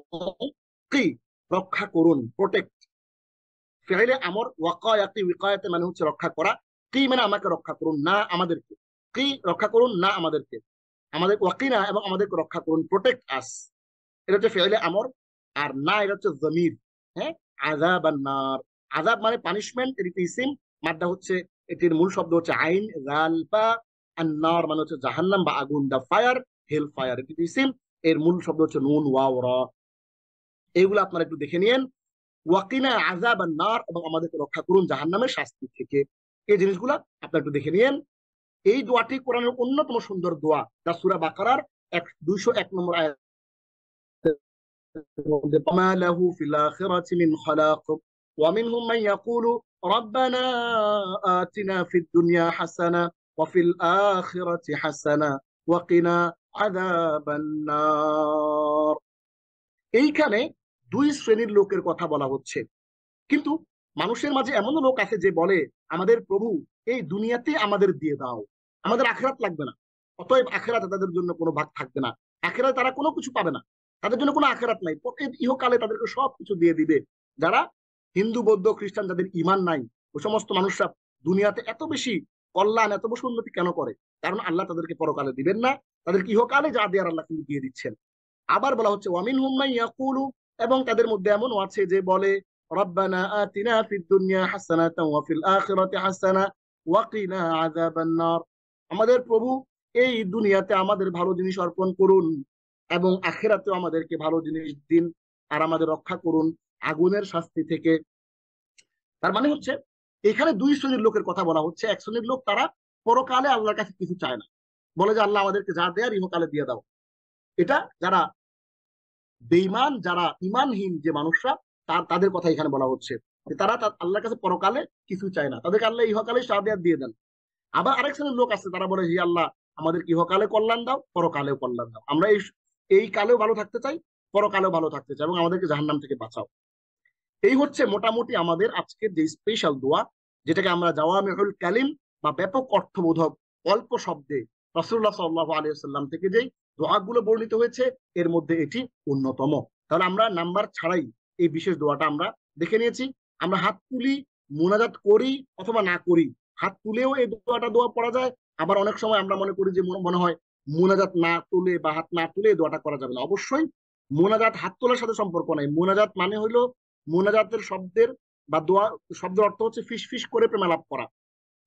কি, রক্ষা করুন, প্রোটেক্ট। ফেলে আমর, ওয়াকায়াতি, উইকায়াতে মানে হচ্ছে রক্ষা করা। কি মানে আমাকে রক্ষা করুন, না আমাদেরকে। কি, রক্ষা করুন, না আমাদেরকে। আমাদের ওয়াকিনা, এবং আমাদেরকে রক্ষা করুন, প্রোটেক্ট আস। এটা হচ্ছে ফেলে আমর। আর না, এটা হচ্ছে জমির। হ্যাঁ, আযাব আন-নার, আযাব মানে পানিশমেন্ট, এর একটি ইসিম। মাদ্দা হচ্ছে, এটির মূল শব্দ হচ্ছে আইন, জাল, বা। আন-নার মানে হচ্ছে জাহান্নাম বা আগুন, দা ফায়ার, হেল ফায়ার, এটি ইসিম। এর মূল শব্দ হচ্ছে নুন, ওয়াও, রা। এইগুলো আপনারা একটু দেখে নিয়েন। ওয়াকিনা আযাব আন-নার, এবং আমাদেরকে রক্ষা করুন জাহান্নামের শাস্তি থেকে। এই জিনিসগুলো আপনারা একটু দেখে নিয়েন। এই দোয়াটি কোরআনের অন্যতম সুন্দর দোয়া, যা সূরা বাকারার 201 নম্বর আয়াত। وما له في الآخرة من خلاق ومنهم من يقول ربنا آتنا في الدنيا حسنة وفي الآخرة حسنة وقنا عذاب النار। এইখানে দুই শ্রেণীর লোকের কথা বলা হচ্ছে। কিন্তু মানুষের মাঝে এমন লোক আছে যে বলে, আমাদের প্রভু এই দুনিয়াতে আমাদের দিয়ে দাও, আমাদের আখিরাত লাগবে না। অতএব আখিরাতে তাদের জন্য কোনো ভাগ থাকবে না, আখিরাতে তারা কোনো কিছু পাবে না, তাদের জন্য কোনো আখিরাত নাই। ইহকালে তাদেরকে সবকিছু দিয়ে দিবে। যারা হিন্দু, বৌদ্ধ, খ্রিস্টান, যাদের ইমান নাই, ওই সমস্ত মানুষরা দুনিয়াতে এত বেশি কল্যাণ, এত বেশি উন্নতি কেন করে? কারণ আল্লাহ তাদেরকে পরকালে দিবেন না, তাদেরকে ইহকালে যা দেয়ার আল্লাহ কিন্তু দিয়ে দিচ্ছেন। আবার বলা হচ্ছে ওয়ামিনহুম মান ইয়াকুলু, এবং তাদের মধ্যে এমনও আছে যে বলে, রব্বানা আতিনা ফিদ দুনিয়া হাসানাতাও ওয়া ফিল আখিরাতি হাসানা ওয়া কিনা আযাবান নার, আমাদের প্রভু এই দুনিয়াতে আমাদের ভালো জিনিস অর্পণ করুন এবং আখিরাতেও আমাদেরকে ভালো জিনিস দিন আর আমাদের রক্ষা করুন আগুনের শাস্তি থেকে। তার মানে হচ্ছে এখানে দুই শ্রেণীর লোকের কথা বলা হচ্ছে। এক শ্রেণীর লোক তারা পরকালে আল্লাহর কাছে কিছু চায় না, বলে যে আল্লাহ আমাদেরকে যা দেয় ইহকালে দিয়ে দাও। এটা যারা বেঈমান, যারা ইমানহীন যে মানুষরা, তাদের কথা এখানে বলা হচ্ছে যে তারা আল্লাহর কাছে পরকালে কিছু চায় না, তাদেরকে আল্লাহ ইহকালে শাহাদাত দিয়ে দেন। আবার আরেক শ্রেণীর লোক আছে, তারা বলে হে আল্লাহ আমাদের ইহকালে কল্যাণ দাও, পরকালেও কল্যাণ দাও, আমরা এই কালেও ভালো থাকতে চাই, পরকালেও ভালো থাকতে চাই, এবং আমাদেরকে জাহান্নাম থেকে বাঁচাও। এই হচ্ছে মোটামুটি আমাদের আজকের যে স্পেশাল দোয়া, যেটাকে আমরা জাওয়ামিউল কালিম বা ব্যাপক অর্থবোধক অল্প শব্দে রাসূলুল্লাহ সাল্লাল্লাহু আলাইহি ওয়াসাল্লাম থেকে যেই দোয়াগুলো বর্ণিত হয়েছে এর মধ্যে এটি অন্যতম। তাহলে আমরা নাম্বার ছাড়াই এই বিশেষ দোয়াটা আমরা দেখে নিয়েছি। আমরা হাত তুলি, মুনাজাত করি অথবা না করি, হাত তুলেও এই দোয়া পড়া যায়। আবার অনেক সময় আমরা মনে করি যে মনে হয় মুনাজাত না তুলে বা হাত না তুলে এই দোয়াটা করা যাবে না। অবশ্যই মুনাজাত হাত তোলার সাথে সম্পর্ক নাই। মুনাজাত মানে হলো মোনাজাতের শব্দের বা দোয়া শব্দের অর্থ হচ্ছে ফিস ফিস করে প্রেমালাপ করা।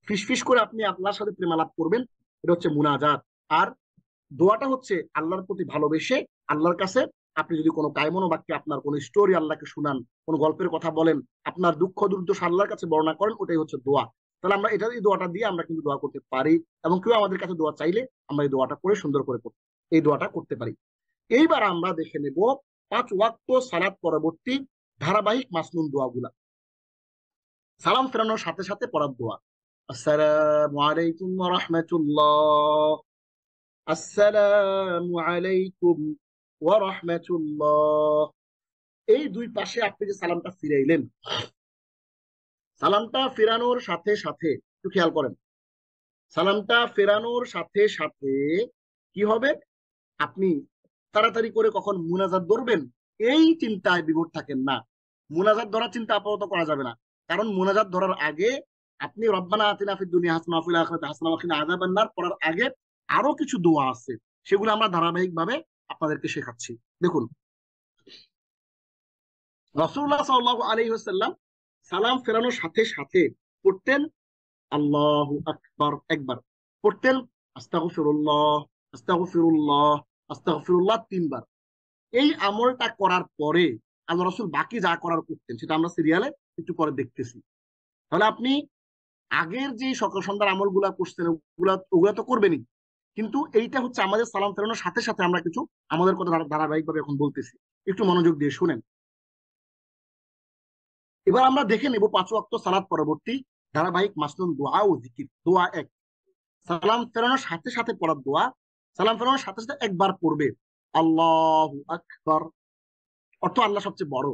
ফিস ফিস করে আপনি আল্লাহর সাথে প্রেমালাপ করবেন, এটা হচ্ছে মুনাজাত। আর দোয়াটা হচ্ছে আল্লাহর প্রতি ভালোবেসে আল্লাহর কাছে আপনি যদি কোনো কায়মনো বাক্যে আপনার কোনো স্টোরি আল্লাহকে শুনান, কোনো গল্পের কথা বলেন, আপনার দুঃখ দুর্দশা আল্লাহর কাছে বর্ণনা করেন, ওটাই হচ্ছে দোয়া। তাহলে আমরা এই দোয়াটা দিয়ে আমরা কিন্তু দোয়া করতে পারি, এবং কেউ আমাদের কাছে দোয়া চাইলে আমরা এই দোয়াটা করে সুন্দর করে এই দোয়াটা করতে পারি। এইবার আমরা দেখে নেব 5 ওয়াক্ত সালাত পরবর্তী ধারাবাহিক মাসনুন দোয়াগুলা। সালাম ফেরানোর সাথে সাথে পড়ার দোয়া, আসসালামু আলাইকুম ওয়া রাহমাতুল্লাহ, আসসালামু আলাইকুম ওয়া রাহমাতুল্লাহ। এই দুই পাশে আপনি যে সালামটা ফিরাইলেন, সালামটা ফেরানোর সাথে সাথে একটু খেয়াল করেন, সালামটা ফেরানোর সাথে সাথে কি হবে, আপনি তাড়াতাড়ি করে কখন মুনাজাত ধরবেন এই চিন্তায় বিভোর থাকেন না। মুনাজাত ধরার চিন্তা আপাতত করা যাবে না, কারণ মুনাজাত ধরার আগে আপনি রব্বানা আতিনা ফিদ দুনিয়া হাসানাহ ওয়া ফিল আখিরাতি হাসানাহ ওয়া কিনা আযাবান নার পড়ার আগে আরো কিছু দোয়া আছে, সেগুলো আমরা ধারাবাহিকভাবে আপনাদেরকে শেখাচ্ছি। দেখুন, রাসূলুল্লাহ সাল্লাল্লাহু আলাইহি ওয়াসাল্লাম সালাম ফেরানোর সাথে সাথে পড়তেন আল্লাহু আকবার একবার, পড়তেন আস্তাগফিরুল্লাহ আস্তাগফিরুল্লাহ আস্তাগফিরুল্লাহ 3 বার। এই আমলটা করার পরে আল্লাহ রাসূল বাকি যা করার করতেন সেটা আমরা সিরিয়ালে একটু পরে দেখতেছি। তাহলে আপনি আগের যে সকাল সন্ধ্যার আমলগুলা করছেন ওগুলা তো করবেনই, কিন্তু এইটা হচ্ছে আমাদের সালাম ফেরানোর সাথে সাথে আমরা কিছু আমাদের কথা ধারাবাহিকভাবে এখন বলতেছি, একটু মনোযোগ দিয়ে শুনেন। এবার আমরা দেখে নেব 5 ওয়াক্ত সালাত পরবর্তী ধারাবাহিক মাসনুন দোয়া ও জিকির। দোয়া 1, সালাম ফেরানোর সাথে সাথে পড়ার দোয়া। সালাম ফেরানোর সাথে সাথে একবার পড়বে আল্লাহু আকবার, অর্থ আল্লাহ সবচেয়ে বড়।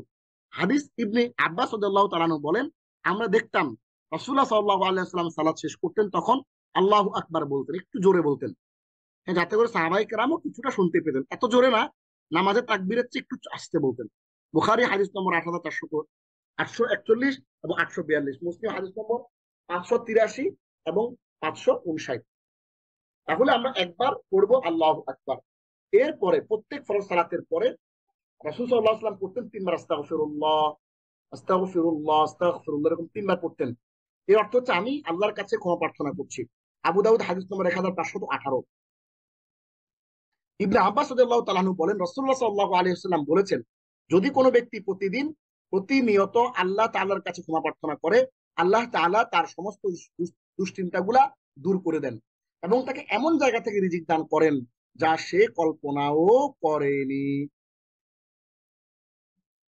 হাদিস ইবনে আব্বাস রাদিয়াল্লাহু তাআলা আনহু বলেন, আমরা দেখতাম রাসূলুল্লাহ সাল্লাল্লাহু আলাইহি ওয়াসাল্লাম সালাত শেষ করতেন তখন আল্লাহু আকবার বলতেন, একটু জোরে বলতেন, যাতে করে সাহাবায়ে কেরামও কিছুটা শুনতে পেতেন। এত জোরে না, নামাজের তাকবীরের চেয়ে একটু আস্তে বলতেন। বুখারী হাদিস নম্বর 8441 এবং 842, মুসলিম হাদিস নম্বর 583 এবং 559। তাহলে আমরা একবার পড়বো আল্লাহু আকবার। এরপরে প্রত্যেক ফরজ সালাতের পরে রাসূল সাল্লাল্লাহু আলাইহি ওয়াসাল্লাম পড়তেন 3 বার আস্তাগফিরুল্লাহ আস্তাগফিরুল্লাহ আস্তাগফিরুল্লাহ, এরকম 3 বার পড়তেন। এর অর্থ হচ্ছে আমি আল্লাহর কাছে ক্ষমা প্রার্থনা করছি। আবু দাউদ হাদিস নম্বর 1518। ইবনে আব্বাস রাদিয়াল্লাহু তাআলা আনহু বলেন, রাসূলুল্লাহ সাল্লাল্লাহু আলাইহি ওয়াসাল্লাম বলেছেন, যদি কোনো ব্যক্তি প্রতিনিয়ত আল্লাহ তাআলার কাছে ক্ষমা প্রার্থনা করে, আল্লাহ তাআলা তার সমস্ত দুশ্চিন্তাগুলা দূর করে দেন এবং তাকে এমন জায়গা থেকে রিজিক দান করেন যা সে কল্পনাও করেনি।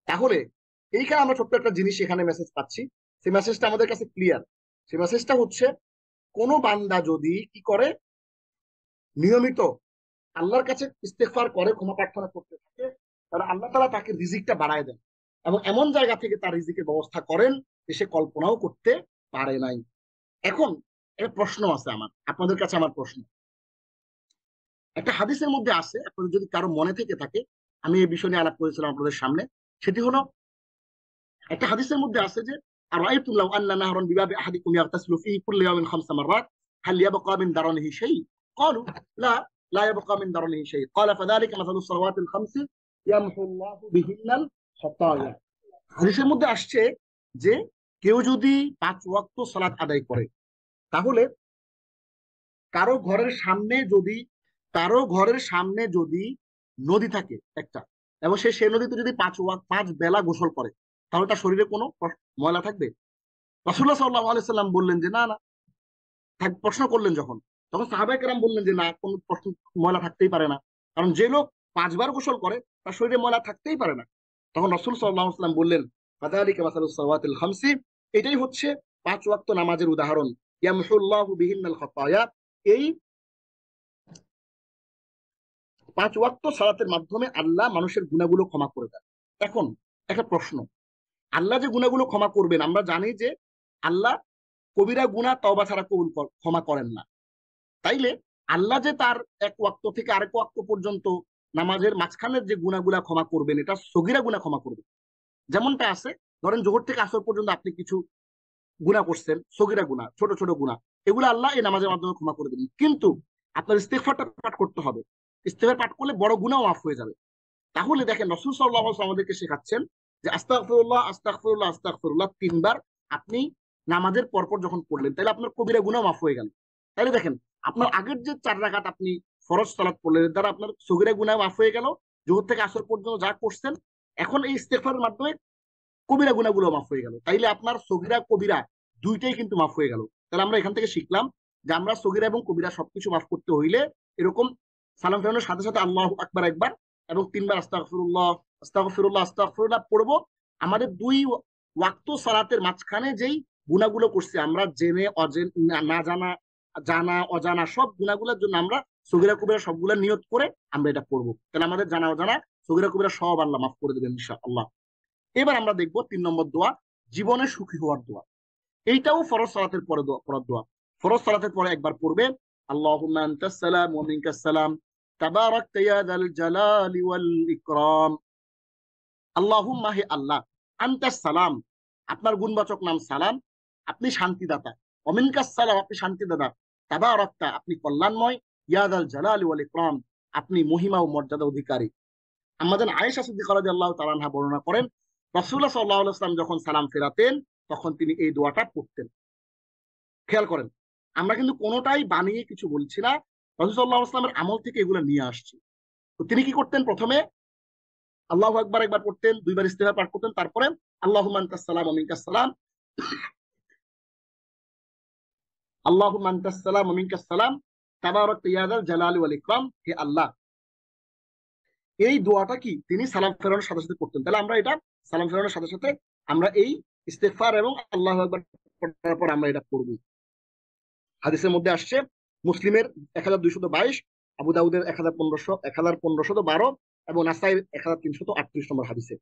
তাহলে এইখানে আমরা ছোট্ট একটা জিনিস এখানে মেসেজ পাচ্ছি, সেই মেসেজটা আমাদের কাছে ক্লিয়ার। সেই মেসেজটা হচ্ছে, কোনো বান্দা যদি কি করে, নিয়মিত আল্লাহর কাছে ইস্তেগফার করে, ক্ষমা প্রার্থনা করতে থাকে, তাহলে আল্লাহ তাআলা তাকে রিজিকটা বাড়ায় দেন এবং এমন জায়গা থেকে তার রিজিকের ব্যবস্থা করেন যে সে কল্পনাও করতে পারে নাই। এখন একটা প্রশ্ন আছে আপনাদের কাছে, আমার প্রশ্ন, একটা হাদিসের মধ্যে আছে, আপনাদের যদি কারো মনে থেকে থাকে, আমি এই বিষয় নিয়ে আলাপ করেছিলাম আপনাদের সামনে, সেটি হলো, একটা হাদিসের মধ্যে আছে যে আরাইতুম লাউ আন্না নাহরান বিবাবি আহাদিকুম ইয়াগতাসিলু ফীহি কুল্লা ইয়াওমিন 5 মাররাত হাল ইয়াবকা মিন দারনিহি শাই, ক্বালু লা লা ইয়াবকা মিন দারনিহি শাই, ক্বালা ফাযালিকা মাসালুস সালাওয়াতিল খামসি ইয়ামহু আল্লাহু বিহিন্নাল খাতায়া। হাদিসের মধ্যে আসছে যে কেউ যদি 5 ওয়াক্ত সালাত আদায় করে, তাহলে কারো ঘরের সামনে যদি নদী থাকে একটা, এবং সে নদীতে যদি 5 বেলা গোসল করে, তাহলে তার শরীরে কোনো ময়লা থাকবে? রাসূলুল্লাহ সাল্লাল্লাহু আলাইহি সাল্লাম বললেন যে না না, প্রশ্ন করলেন যখন, তখন সাহাবায়ে কেরাম বললেন যে না, কোনো প্রশ্ন, ময়লা থাকতেই পারে না, কারণ যে লোক 5 বার গোসল করে তার শরীরে ময়লা থাকতেই পারে না। তখন রাসূল সাল্লাল্লাহু আলাইহি সাল্লাম বললেন, ফাযালিকা মাসালুস সালাওয়াতিল খামসি, এটাই হচ্ছে 5 ওয়াক্ত নামাজের উদাহরণ। ইয়ামহুল্লাহু বিহিন্নাল খাতায়া, এই 5 ওয়াক্ত সালাতের মাধ্যমে আল্লাহ মানুষের গুনাহগুলো ক্ষমা করে দেন। এখন একটা প্রশ্ন, আল্লাহ যে গুনাহগুলো ক্ষমা করবেন, আমরা জানি যে আল্লাহ কবিরা গুনাহ তওবা ছাড়া ক্ষমা করেন না। তাইলে আল্লাহ যে তার 1 ওয়াক্ত থেকে আরেক ওয়াক্ত পর্যন্ত নামাজের মাঝখানের যে গুনাহগুলা ক্ষমা করবেন, এটা সগীরা গুনাহ ক্ষমা করবেন। যেমনটা আছে, ধরেন জোহর থেকে আসর পর্যন্ত আপনি কিছু গুনাহ করছেন, সগীরা গুনাহ, ছোট ছোট গুনাহ, এগুলো আল্লাহ এই নামাজের মাধ্যমে ক্ষমা করে দেবেন। কিন্তু আপনার ইস্তেগফারটা পাঠ করতে হবে। ইস্তেগফার পাঠ করলে বড় গুনাহ মাফ হয়ে যাবে। তাহলে দেখেন রাসূল সাল্লাল্লাহু আলাইহি ওয়াসাল্লাম আমাদেরকে শেখাচ্ছেন যে আস্তাগফিরুল্লাহ আস্তাগফিরুল্লাহ আস্তাগফিরুল্লাহ 3 বার আপনি নামাজের পরপর যখন পড়লেন, তাহলে আপনার কবিরা গুনাহ মাফ হয়ে গেল। তাহলে দেখেন, আপনার আগের যে 4 রাকাত আপনি ফরজ সালাত পড়লেন, এর দ্বারা আপনার সগীরা গুনাহ মাফ হয়ে গেল। জোহর থেকে আসর পর্যন্ত যা করছেন, এখন এই ইস্তেগফারের মাধ্যমে কবিরা গুনাহগুলো মাফ হয়ে গেল। তাইলে আপনার সগীরা কবিরা দুইটাই কিন্তু মাফ হয়ে গেল। তাহলে আমরা এখান থেকে শিখলাম যে আমরা সগীরা এবং কবিরা সবকিছু মাফ করতে হইলে এরকম সালাম ফেরানোর সাথে সাথে আল্লাহু আকবার একবার এবং 3 বার আস্তাগফিরুল্লাহ আস্তাগফিরুল্লাহ আস্তাগফিরুল্লাহ পড়বো। আমাদের 2 ওয়াক্ত সালাতের মাঝখানে যেই গুনাহগুলো করছি আমরা, জেনে অজেনে, না জানা, জানা অজানা, সব গুনাহগুলোর জন্য আমরা সগীরা কবিরা সবগুলা নিয়ত করে আমরা এটা পড়বো। তাহলে আমাদের জানা অজানা সগীরা কবিরা সব আল্লাহ মাফ করে দেবেন ইনশাআল্লাহ। এবার আমরা দেখবো 3 নম্বর দোয়া, জীবনে সুখী হওয়ার দোয়া। এইটাও ফরজ সালাতের পরে পড়ার দোয়া। ফরজ সালাতের পরে একবার পড়বে আল্লাহুম্মা আনতাস সালাম ওয়া মিনকাস সালাম তাবারাকতা ইয়া যাল জালালি ওয়াল ইকরাম। আল্লাহুম্মা, হে আল্লাহ, আনতাস সালাম, আপনার গুণবাচক নাম সালাম, আপনি শান্তিদাতা, ওয়া মিনকাস সালাম, আপনি শান্তিদাতা, তাবারাকতা, আপনি কল্যাণময়, ইয়া যাল জালালি ওয়াল ইকরাম, আপনি মহিমা ও মর্যাদা অধিকারী। আমাদের আয়েশা সিদ্দিকা রাদিয়াল্লাহু তাআলা আনহা বর্ণনা করেন, রাসূলুল্লাহ সাল্লাল্লাহু আলাইহি ওয়াসাল্লাম যখন সালাম ফেরাতেন, তখন তিনি এই দোয়াটা পড়তেন। খেয়াল করেন, আমরা কিন্তু কোনোটাই বানিয়ে কিছু বলছি না, রাসূল সাল্লাল্লাহু আলাইহি ওয়াসাল্লামের আমল থেকে এগুলো নিয়ে আসছি। তো তিনি কি করতেন? প্রথমে আল্লাহু আকবার একবার পড়তেন, 2 বার ইস্তিগফার পাঠ করতেন, তারপরে আল্লাহুম্মা আনতাস সালাম ওয়া মিনকাস সালাম, আল্লাহুম্মা আনতাস সালাম ওয়া মিনকাস সালাম তাবারাকতা ইয়া যাল জালালি ওয়াল ইকরাম, হে আল্লাহ। এই দোয়াটা কি তিনি সালাম ফেরানোর সাথে সাথে করতেন। তাহলে আমরা এটা সালাম ফেরানোর সাথে সাথে আমরা এই ইস্তেগফার এবং আল্লাহু আকবার পড়ার পর আমরা এটা পড়ব। হাদিসের মধ্যে আসছে, মুসলিমের 1222, আবু দাউদের 1512 এবং নাসাই 1338 নম্বর হাদিসে।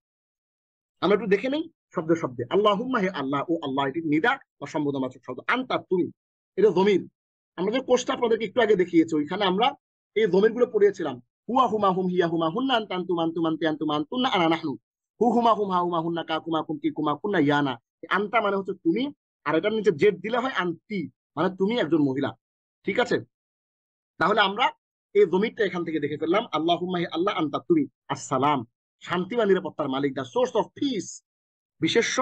আমরা একটু দেখে নেই শব্দে শব্দে। আল্লাহুম্মা, হে আল্লাহ, ও আল্লাহ, এটি নিদা বা সম্বোধনবাচক শব্দ। আনতা, তুমি, এটা যমীর। আমরা যে কোর্সটা আপনাদেরকে একটু আগে দেখিয়েছি, ওইখানে আমরা এই যমীর গুলো পড়িয়েছিলাম। হুয়া হুমা হুম হিয়া হুমা হুন্না আনতা আনতুম আনতুম আনতি আনতুম আনতুন্না আনা নাহনু, হু হুমা হুম হা হুমা হুন্না কা কুমা কুম কি কুমা কুন্না ইয়ানা। আনতা মানে হচ্ছে তুমি, আর এটার নিচে জেড দিলে হয় আনতি, মানে তুমি একজন মহিলা। ঠিক আছে, তাহলে আমরা এই জমিরটা এখান থেকে দেখে ফেললাম। আল্লাহুম্মা, হে আল্লাহ, আনতা, তুমি, আসসালাম, শান্তি বা নিরাপত্তার মালিক, দা সোর্স অফ পিস, বিশেষ্য।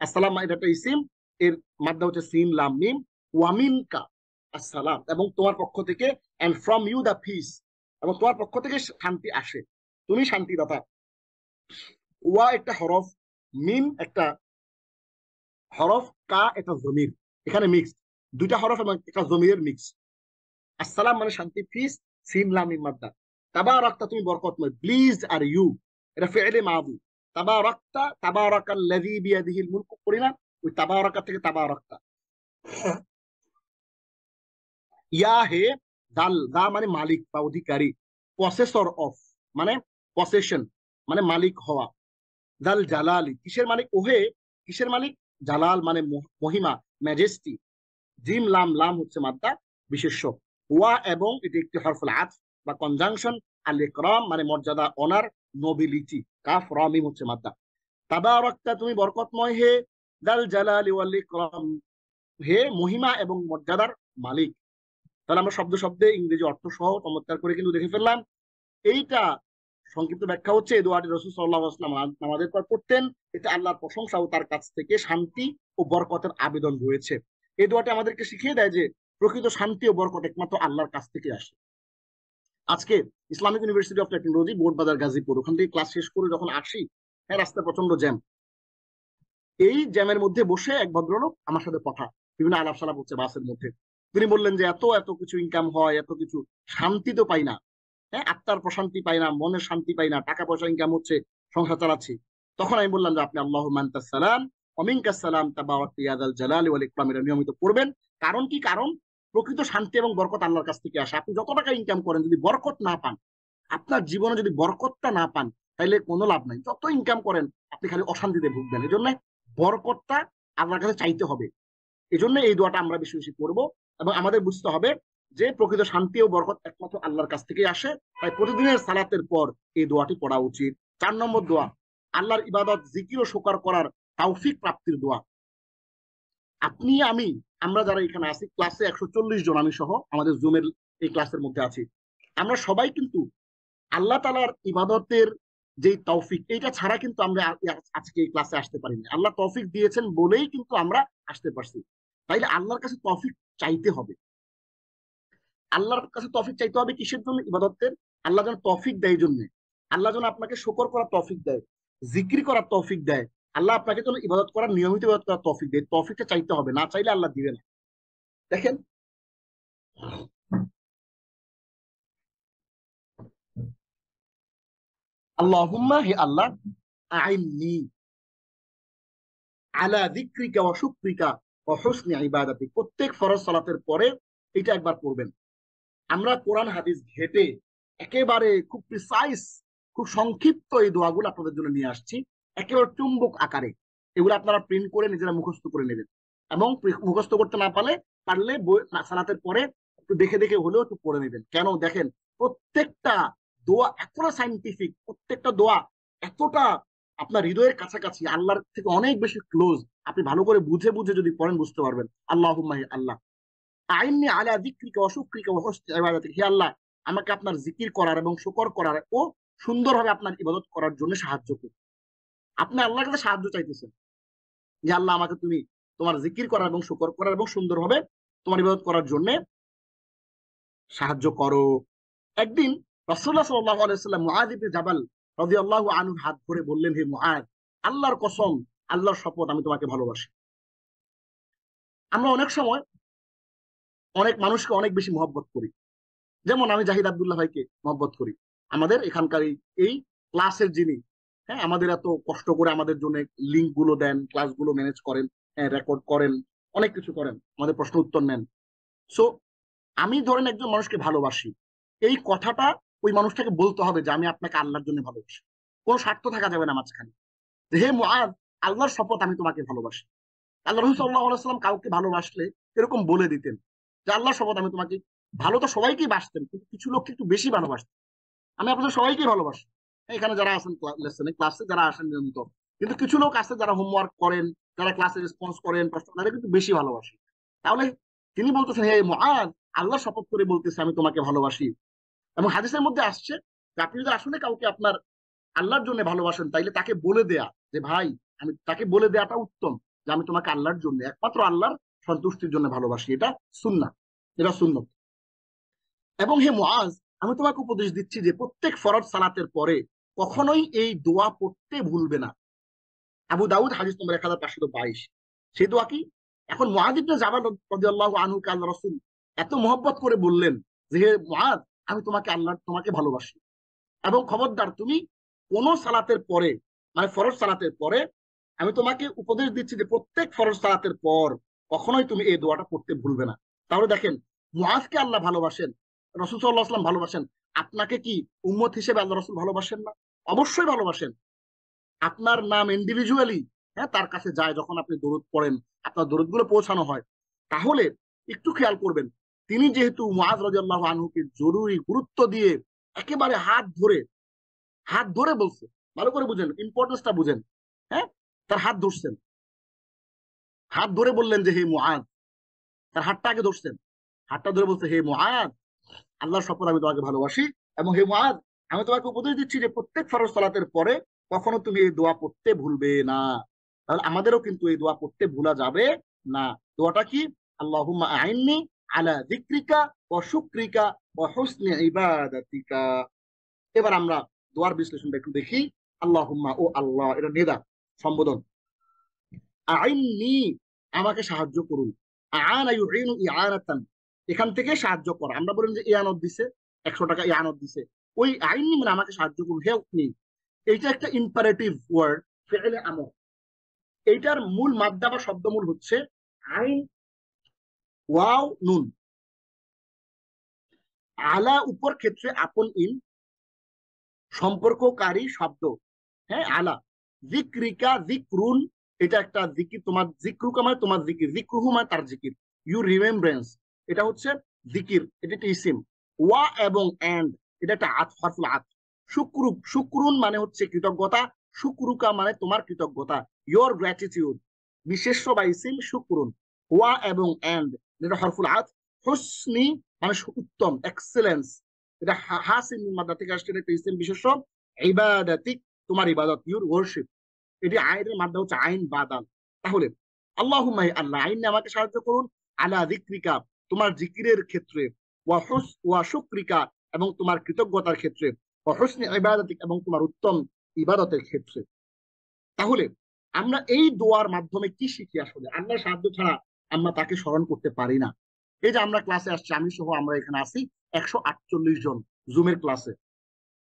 আসসালাম এটা একটা ইসিম, এর মাদ্দা হচ্ছে সিন লাম মিম, ওয়ামিনকা আসসালাম, এবং তোমার পক্ষ থেকে, and from you the peace, এবং তোমার পক্ষ থেকে শান্তি আসে, তুমি শান্তিদাতা। ওয়া একটা হরফ, মিন একটা হরফ, কা একটা জমির, এখানে মিক্স, 2টা হরফ এবং একটা জমিরের মিক্স। আসসালাম মানে শান্তি, পিস, সিন লাম মিম মাদ্দা। তাবারাকতা, তুমি বরকতময়, প্লিজ আর ইউ, এটা ফি'লে মাদি। তাবারাকতা, তাবারাকাল্লাযী বিয়াদিহিল মুলক, করি না, ওই তাবারাকা থেকে তাবারাকতা। ইয়া, হে, দাল, দা মানে মালিক বা অধিকারী, পসেসর অফ মানে পসেশন, মানে মালিক হওয়া। দাল জালালি, কিসের মালিক? ওহে, কিসের মালিক? জালাল মানে মহিমা, ম্যাজেস্টি। জিম লাম, লাম হচ্ছে মাদ্দা বিশেষ্য। ওয়া এবং এটি একটি হরফুল আতফ বা কনজাংশন। আল ইকরাম মানে মর্যাদা, অনার, নোবিলিটি। কাফ রা মিম হচ্ছে মাদ্দা। তাবারাকতা, তুমি বরকতময়, হে, দাল জালালি ওয়াল ইকরাম, হে মহিমা এবং মর্যাদার মালিক। তাহলে আমরা শব্দ শব্দে ইংরেজি অর্থ সহ চমৎকার করে কিন্তু দেখে ফেললাম। এইটা সংক্ষিপ্ত ব্যাখ্যা হচ্ছে, এই দোয়াটি রাসূল সাল্লাল্লাহু আলাইহি ওয়াসাল্লাম নামাজের পর পড়তেন। এতে আল্লাহর প্রশংসা ও তার কাছ থেকে শান্তি ও বরকতের আবেদন রয়েছে। এই দোয়াটি আমাদেরকে শিখিয়ে দেয় যে প্রকৃত শান্তি ও বরকত একমাত্র আল্লাহর কাছ থেকে আসে। আজকে Islamic university of technology, Boardbazar, Gazipur. ওখান থেকে ক্লাস শেষ করে যখন আসি, হ্যাঁ, রাস্তায় প্রচন্ড জ্যাম। এই জ্যামের মধ্যে বসে এক ভদ্রলোক আমার সাথে কথা, বিভিন্ন আলাপ সালাপ হচ্ছে বাসের মধ্যে। তিনি বললেন যে এত এত কিছু ইনকাম হয়, এত কিছু, শান্তি তো পাই না, হ্যাঁ, আত্মার প্রশান্তি পাই না, মনের শান্তি পাই না, টাকা পয়সা ইনকাম হচ্ছে, সংসার চালাচ্ছি। তখন আমি বললাম যে আপনি আল্লাহুম্মা আনতাস সালাম ওয়া মিনকাস সালাম তাবারাকতা ইয়া যাল জালালি ওয়াল ইকরাম এটা নিয়মিত পড়বেন। কারণ কি? কারণ প্রকৃত শান্তি এবং বরকত আল্লাহর কাছ থেকে আসে। আপনি যত টাকা ইনকাম করেন, যদি বরকত না পান, আপনার জীবনে যদি বরকতটা না পান, তাহলে কোনো লাভ নাই। যত ইনকাম করেন আপনি খালি অশান্তিতে ভুগবেন। এই জন্য বরকতটা আল্লাহর কাছে চাইতে হবে। এই জন্য এই দোয়াটা আমরা বেশি বেশি করবো। এবং আমাদের বুঝতে হবে যে প্রকৃত শান্তি ও বরকত একমাত্র আল্লাহর কাছ থেকে আসে। তাই প্রতিদিনের সালাতের পর এই দোয়াটি পড়া উচিত। 4 নম্বর দোয়া, আল্লাহর ইবাদত, জিকির ও শুকর করার তৌফিক প্রাপ্তির দোয়া। আপনি, আমি, আমরা যারা এখানে আছি ক্লাসে 140 জন, আমি সহ আমাদের জুমের এই ক্লাসের মধ্যে আছি, আমরা সবাই কিন্তু আল্লাহ তাআলার ইবাদতের যে তৌফিক, এইটা ছাড়া কিন্তু আমরা আজকে এই ক্লাসে আসতে পারিনি। আল্লাহ তৌফিক দিয়েছেন বলেই কিন্তু আমরা আসতে পারছি। তাইলে আল্লাহর কাছে তৌফিক চাইতে হবে। আল্লাহর কাছে তৌফিক চাইতে হবে কিসের জন্য? ইবাদতের। আল্লাহ যেন তৌফিক দেয়, জন্য আল্লাহ যেন আপনাকে শুকর করার তৌফিক দেয়, জিকির করার তৌফিক দেয়, আল্লাহ আপনাকে যেন ইবাদত করার, নিয়মিত ইবাদত করার তৌফিক দেয়। তৌফিকটা চাইতে হবে, না চাইলে আল্লাহ দিবে না। দেখেন, আল্লাহুম্মা, হে আল্লাহ, আইন্নি আলা যিকরিকা ওয়া শুকরিকা ওয়া হুসনি ইবাদাতিক। প্রত্যেক ফরজ সালাতের পরে এটা একবার পড়বেন। আমরা কোরআন হাদিস ঘেটে একেবারে খুব প্রিসাইজ, খুব সংক্ষিপ্ত এই দোয়াগুলো আপনাদের জন্য নিয়ে আসছি, একেবারে চুম্বক আকারে। এগুলো আপনারা প্রিন্ট করে নিজেরা মুখস্থ করে নেবেন। এবং মুখস্থ করতে না পারলে সালাতের পরে একটু দেখে দেখে হলেও একটু পড়ে নেবেন। কেন? দেখেন, প্রত্যেকটা দোয়া এতটা সাইন্টিফিক, প্রত্যেকটা দোয়া এতটা আপনার হৃদয়ের কাছাকাছি, আল্লাহর থেকে অনেক বেশি ক্লোজ। আপনি ভালো করে বুঝে বুঝে যদি পড়েন বুঝতে পারবেন। আল্লাহুম্মা, হে আল্লাহ, আইন্নি আলা যিকরিকা ওয়া শুকরিকা ওয়া হুসনি ইবাদাতিক, হে আল্লাহ, আমাকে আপনার জিকির করার এবং শুকর করার ও সুন্দরভাবে আপনার ইবাদত করার জন্য সাহায্য করুন। আপনি আল্লাহর কাছে সাহায্য চাইতেছেন যে আল্লাহ, আমাকে তুমি তোমার জিকির করার এবং শুকর করার এবং সুন্দরভাবে তোমার ইবাদত করার জন্য সাহায্য করো। একদিন রাসূলুল্লাহ সাল্লাল্লাহু আলাইহি ওয়াসাল্লাম মুআয ইবনে জাবাল রাদিয়াল্লাহু আনহু হাত ধরে বললেন, হে মুআয, আল্লাহর কসম, আল্লাহর শপথ, আমি তোমাকে ভালোবাসি। আমরা অনেক সময় অনেক মানুষকে অনেক বেশি মহব্বত করি। যেমন আমি জাহিদ আব্দুল্লাহ ভাইকে মহব্বত করি, আমাদের এখানকার এই ক্লাসের যিনি, হ্যাঁ, আমাদের এত কষ্ট করে আমাদের জন্য লিঙ্ক গুলো দেন, ক্লাসগুলো ম্যানেজ করেন, হ্যাঁ, রেকর্ড করেন, অনেক কিছু করেন, আমাদের প্রশ্ন উত্তর নেন। সো আমি ধরেন একজন মানুষকে ভালোবাসি, এই কথাটা ওই মানুষটাকে বলতে হবে যে আমি আপনাকে আল্লাহর জন্য ভালোবাসি। কোনো স্বার্থ থাকা যাবে না মাঝখানে। হে মুআয, আল্লাহর শপথ, আমি তোমাকে ভালোবাসি। আল্লাহ রাসূল সাল্লাল্লাহু আলাইহি ওয়াসাল্লাম কাউকে ভালোবাসলে এরকম বলে দিতেন যে আল্লাহর শপথ, আমি তোমাকে, ভালো তো সবাইকেই বাসতেন, কিন্তু কিছু লোককে একটু বেশি ভালোবাসতেন। আমি আপনাদের সবাইকেই ভালোবাসি, এখানে যারা আছেন লেসনে, ক্লাসে যারা আসেন নিয়মিত। কিন্তু কিছু লোক আছে যারা হোমওয়ার্ক করেন, যারা ক্লাসে রেসপন্স করেন, প্রশ্ন, তাদের কিন্তু বেশি ভালোবাসি। তাহলে তিনি বলতেছেন, হে মুআয, আল্লাহর শপথ করে বলতেছে আমি তোমাকে ভালোবাসি। এবং হাদিসের মধ্যে আসছে যে আপনি যদি আসলে কাউকে আপনার আল্লাহর জন্য ভালোবাসেন, তাইলে তাকে বলে দেয়া যে ভাই, আমি, তাকে বলে দেয়াটা উত্তম যে আমি তোমাকে আল্লাহর জন্য, একমাত্র আল্লাহর সন্তুষ্টির জন্য ভালোবাসি। এটা সুন্নাহ, এটা সুন্নত। এবং হে মুআয, আমি তোমাকে উপদেশ দিচ্ছি যে প্রত্যেক ফরজ সালাতের পরে কখনোই এই দোয়া পড়তে ভুলবে না। আবু দাউদ, হাদিস নম্বর 1522। সেই দোয়া কি? এখন মুআয ইবনে জাবাল রাদিয়াল্লাহু আনহু কে আল্লাহ রাসূল এত মহব্বত করে বললেন যে হে মুআয, আমি তোমাকে ভালোবাসি। এবং খবরদার, তুমি কোন সালাতের পরে, মানে ফরজ সালাতের পরে, আমি তোমাকে উপদেশ দিচ্ছি যে প্রত্যেক ফরজ সালাতের পর কখনোই তুমি এই দোয়াটা পড়তে ভুলবে না। তাহলে দেখেন, মুআযকে আল্লাহ ভালোবাসেন, রাসূল সাল্লাল্লাহু আলাইহি ওয়াসাল্লাম ভালোবাসেন, আপনাকে কি উম্মত হিসেবে আল্লাহ রাসূল ভালোবাসেন না? অবশ্যই ভালোবাসেন। আপনার নাম ইন্ডিভিজুয়ালি, হ্যাঁ, তার কাছে যায়, যখন আপনি দরুদ পড়েন, আপনার দরুদ গুলো পৌঁছানো হয়। তাহলে একটু খেয়াল করবেন, তিনি যেহেতু মুআয রাদিয়াল্লাহু আনহুকে জরুরি গুরুত্ব দিয়ে একেবারে হাত ধরে বলছে, ভালো করে বুঝেন, ইম্পর্টেন্সটা বুঝেন, হ্যাঁ, তার হাত ধরছেন, হাত ধরে বললেন যে হে মুআয, তার হাতটা আগে ধরছেন, হাতটা ধরে বলছে, হে মুআয, আল্লাহর শপথ, আমি তোমাকে ভালোবাসি। এবং হে মুআয, আমি তোমাকে উপদেশ দিচ্ছি যে প্রত্যেক ফরজ সালাতের পরে কখনো তুমি এই দোয়া পড়তে ভুলবে না। তাহলে আমাদেরও কিন্তু এই দোয়া পড়তে ভুলা যাবে না। দোয়াটা কি? আল্লাহুম্মা আইন্নি আলা যিকরিকা ওয়া শুকরিকা ওয়া হুসনি ইবাদাতিকা। এবার আমরা দোয়ার বিশ্লেষণটা একটু দেখি। আল্লাহুম্মা, ও আল্লাহ, এটা নেদা, সম্বোধন। আইননি, আমাকে সাহায্য করুন। আনা ইউইনু ইয়ানাতান, এখান থেকে সাহায্য করা। আমরা বলেন যে ইয়ানত দিছে, 100 টাকা ইয়ানত দিছে, ওই আইননি মানে আমাকে সাহায্য করুন, হেল্প মি। এইটা একটা ইম্পারেটিভ ওয়ার্ড, ফেলে আমর। এইটার মূল মাদ্দা বা শব্দমূল হচ্ছে আইন ওয়াও নুন। আলা উপর, ক্ষেত্রে আপন, ইন সম্পর্ককারী শব্দ। হ্যাঁ, আলা। জিক্রিকা, জিক্রুন, এটা একটা জিকির, তোমার জিক্রুকা মানে তোমার জিকির, জিক্রুহু মানে তার জিকির, ইউ রিমেম্ব্রেন্স, এটা হচ্ছে জিকির, এটা একটা ইসিম। ওয়া এবং এন্ড, এটা একটা হরফুল আত। শুক্রু, শুক্রুন মানে হচ্ছে কৃতজ্ঞতা, শুক্রুকা মানে তোমার কৃতজ্ঞতা, ইয়োর গ্র্যাটিটিউড, বিশেষ্য বা ইসিম শুক্রুন। ওয়া এবং এন্ড, এটা হরফুল আত। হুসনি মানে উত্তম, এক্সেলেন্স, এটা হাসিন মাদ্দা থেকে আসছে, এটা একটা ইসিম বিশেষ্য। ইবাদাতিক, তোমার ইবাদত, ইউর ওয়ারশিপ, এটি আইনের মাধ্যমে হচ্ছে আইন বাদাল। তাহলে আল্লাহুম্মা, আল্লাহ, আইন আমাকে সাহায্য করুন, আলা যিকরিকা, তোমার জিকিরের ক্ষেত্রে, ওয়া শুকরিকা, এবং তোমার কৃতজ্ঞতার ক্ষেত্রে, ওয়া হুসনি ইবাদাতিক, এবং তোমার উত্তম ইবাদতের ক্ষেত্রে। তাহলে আমরা এই দোয়ার মাধ্যমে কি শিখি? আসলে আল্লাহর সাহায্য ছাড়া আমরা তাকে স্মরণ করতে পারি না। এই যে আমরা ক্লাসে আসছি, আমি সহ আমরা এখানে আছি 148 জন জুমের ক্লাসে।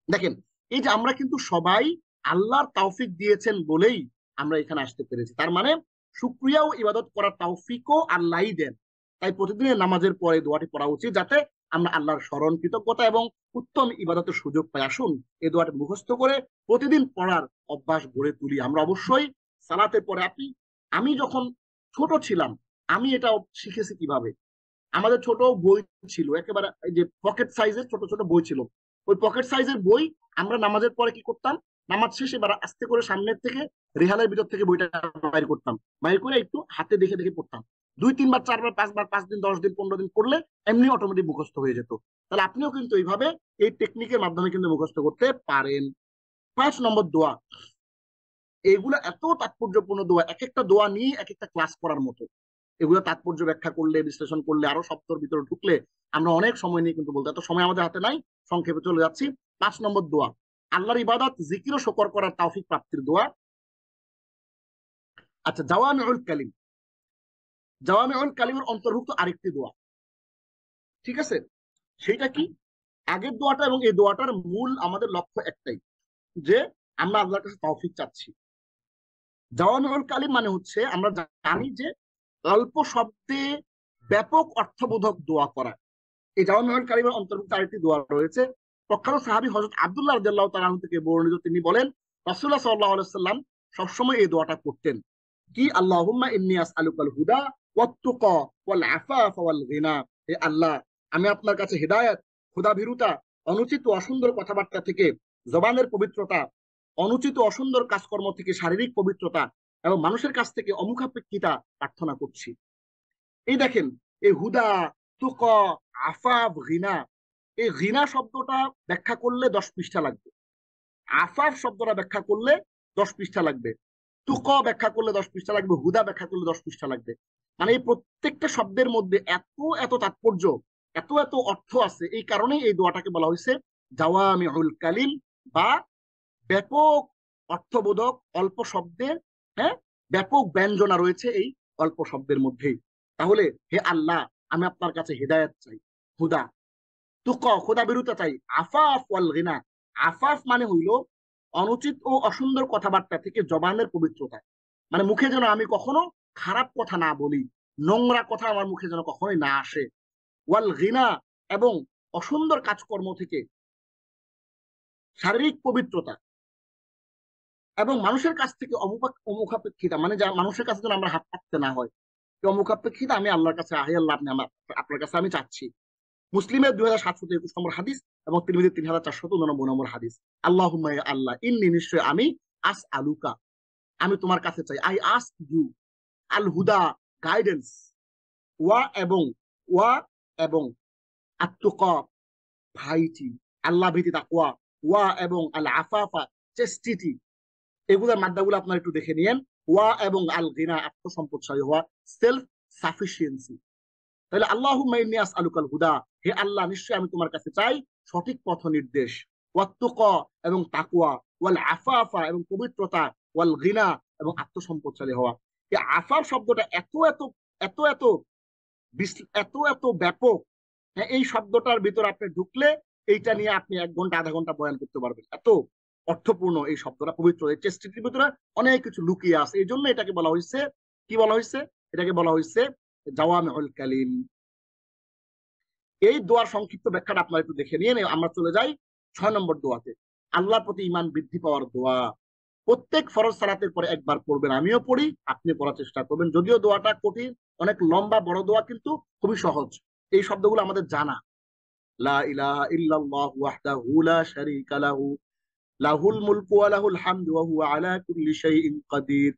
দেখেন, এই যে আমরা কিন্তু সবাই আল্লাহর তৌফিক দিয়েছেন বলেই আমরা এখানে আসতে পেরেছি। তার মানে শুকরিয়া ও ইবাদত করার তৌফিকও আল্লাহই দেন। তাই প্রতিদিনের নামাজের পরে দোয়াটি পড়া উচিত, যাতে আমরা আল্লাহর স্মরণ, কৃতজ্ঞতা এবং উত্তম ইবাদতের সুযোগ পাই। আসুন এই দোয়াটি মুখস্থ করে প্রতিদিন পড়ার অভ্যাস গড়ে তুলি। আমরা অবশ্যই সালাতের পরে, আমি যখন ছোট ছিলাম, আমি এটা শিখেছি কিভাবে। আমাদের ছোট বই ছিল, একেবারে এই যে পকেট সাইজের ছোট ছোট বই ছিল। ওই পকেট সাইজের বই আমরা নামাজের পরে কি করতাম, নামাজ শেষে এবার আস্তে করে সামনের থেকে রেহালের ভিতর থেকে বইটা বাইর করতাম, বাইর করে একটু হাতে দেখে দেখে পড়তাম। 2 3 বার 4 বার 5 বার, 5 দিন 10 দিন 15 দিন করলে এমনি অটোমেটিক মুখস্থ হয়ে যেত। তাহলে আপনিও কিন্তু এইভাবে এই টেকনিকের মাধ্যমে কিন্তু মুখস্থ করতে পারেন। 5 নম্বর দোয়া, এগুলো এত তাৎপর্যপূর্ণ দোয়া, এক একটা দোয়া নিয়ে এক একটা ক্লাস করার মতো। এগুলো তাৎপর্য ব্যাখ্যা করলে, বিশ্লেষণ করলে, আরো শব্দের ভিতরে ঢুকলে আমরা অনেক সময় নিয়ে কিন্তু বলতে, এত সময় আমাদের হাতে নাই, সংক্ষেপে চলে যাচ্ছি। 5 নম্বর দোয়া, আল্লাহর ইবাদত, জিকির ও শকর করার তৌফিক প্রাপ্তির দোয়া। আচ্ছা, জাওয়ামিউল কালিম, জাওয়ামিউল কালিমের অন্তর্ভুক্ত আরেকটি দোয়া, ঠিক আছে? সেটা কি? আগের দোয়াটা এবং এই দোয়াটার মূল আমাদের লক্ষ্য একটাই, যে আমরা আল্লাহর কাছে তৌফিক চাচ্ছি। জাওয়ামিউল কালিম মানে হচ্ছে, আমরা জানি যে অল্প শব্দে ব্যাপক অর্থবোধক দোয়া করা। এই জাওয়ামিউল কালিমের অন্তর্ভুক্ত আরেকটি দোয়া রয়েছে। প্রখ্যাত সাহাবী হযরত আব্দুল্লাহ রাদিয়াল্লাহু তাআলা আনহু থেকে বর্ণিত, তিনি বলেন রাসূলুল্লাহ সাল্লাল্লাহু আলাইহি ওয়াসাল্লাম সবসময় এই দোয়াটা করতেন। কি? আল্লাহুম্মা ইন্নী আসআলুকাল হুদা ওয়াত তুকা ওয়াল আফাফা ওয়াল গিনা, হে আল্লাহ, আমি আপনার কাছে হেদায়েত, ক্ষুধাভীরুতা, অনুচিত ও অসুন্দর কথাবার্তা থেকে জবানের পবিত্রতা, অনুচিত অসুন্দর কাজকর্ম থেকে শারীরিক পবিত্রতা এবং মানুষের কাছ থেকে অমুখাপেক্ষিতা প্রার্থনা করছি। এই দেখেন, এই হুদা, তুকা, আফাফ, গিনা, এই গিনা শব্দটা ব্যাখ্যা করলে 10 পৃষ্ঠা লাগবে। আফাফ শব্দটা ব্যাখ্যা করলে 10 পৃষ্ঠা লাগবে। তুকা ব্যাখ্যা করলে 10 পৃষ্ঠা লাগবে। হুদা ব্যাখ্যা করলে 10 পৃষ্ঠা লাগবে। মানে এই প্রত্যেকটা শব্দের মধ্যে এত এত তাৎপর্য, এত এত অর্থ আছে। এই কারণেই এই দোয়াটাকে বলা হয়েছে জাওয়ামিউল কালিম, বা ব্যাপক অর্থবোধক, অল্প শব্দে, হ্যাঁ, ব্যাপক ব্যঞ্জনা রয়েছে এই অল্প শব্দের মধ্যেই। তাহলে হে আল্লাহ, আমি আপনার কাছে হেদায়েত চাই, হুদা, তুকা, ক্ষুধাভীরুতা চাই, আফাফ ওয়াল গিনা, আফাফ মানে হইল অনুচিত ও অসুন্দর কথাবার্তা থেকে জবানের পবিত্রতা, মানে মুখে যেন আমি কখনো খারাপ কথা না বলি, নোংরা কথা আমার মুখে যেন কখনোই না আসে। ওয়াল গিনা, এবং অসুন্দর কাজকর্ম থেকে শারীরিক পবিত্রতা, এবং মানুষের কাছ থেকে অমুখাপেক্ষিতা, মানে যা মানুষের কাছে যেন আমরা হাত পাততে না হয়, অমুখাপেক্ষিতা আমি আল্লাহর কাছে, আহে আল্লাহ, আপনি আপনার কাছে আমি চাচ্ছি। মুসলিমের 2721 নম্বর হাদিস এবং তিরমিজির 3499 নম্বর হাদিস। আল্লাহুম্মা, আল্লাহ, ইন্নী, নিশ্চয় আমি, আস আলুকা, আমি তোমার কাছে চাই, আই আস্ক ইউ, আল হুদা, গাইডেন্স, ওয়া এবং, ওয়া এবং, আত্তুকা, ভাইটি, আল্লাহ ভীতি, তাকওয়া, ওয়া এবং, আল আফাফা, চেস্টিটি। এগুলোর মাদ্দাগুলো আপনারা একটু দেখে নিয়েন। ওয়া এবং আল গিনা, আত্মসম্পদশালী হওয়া, সেলফ সাফিসিয়েন্সি। তাহলে আল্লাহুম্মা ইন্নী আসআলুকাল হুদা, হে আল্লাহ, নিশ্চয়ই আমি তোমার কাছে চাই সঠিক পথ নির্দেশ, ওয়াত্তুকা এবং তাকওয়া, ওয়াল আফাফা এবং পবিত্রতা, ওয়াল গিনা এবং আত্মসম্পদশালী হওয়া। এই আফাফ শব্দটা এত এত এত এত এত এত ব্যাপক। হ্যাঁ, এই শব্দটার ভিতর আপনি ঢুকলে এইটা নিয়ে আপনি 1 ঘন্টা আধা ঘন্টা বয়ান করতে পারবেন, এত অর্থপূর্ণ এই শব্দটা, পবিত্র। এই চেষ্টিটির ভিতরে অনেক কিছু লুকিয়ে আছে, এই জন্য এটাকে বলা হয়েছে, কি বলা হয়েছে, এটাকে বলা হয়েছে জাওয়ামিউল কালিম। এই দোয়ার সংক্ষিপ্ত ব্যাখ্যাটা আপনারা একটু দেখে নিয়ে আমরা চলে যাই 6 নম্বর দোয়াতে। আল্লাহর প্রতি ঈমান বৃদ্ধি পাওয়ার দোয়া। প্রত্যেক ফরজ সালাতের পরে একবার পড়বেন, আমিও পড়ি, আপনি পড়ার চেষ্টা করবেন। যদিও দোয়াটা কঠিন, অনেক লম্বা বড় দোয়া, কিন্তু খুবই সহজ। এই শব্দগুলো আমাদের জানা। লা ইলাহা ইল্লাল্লাহু ওয়াহদাহু লা শারীকা লাহু লাহুল মুলকু ওয়া লাহুল হামদু ওয়া হুয়া আলা কুল্লি শাইইন কাদির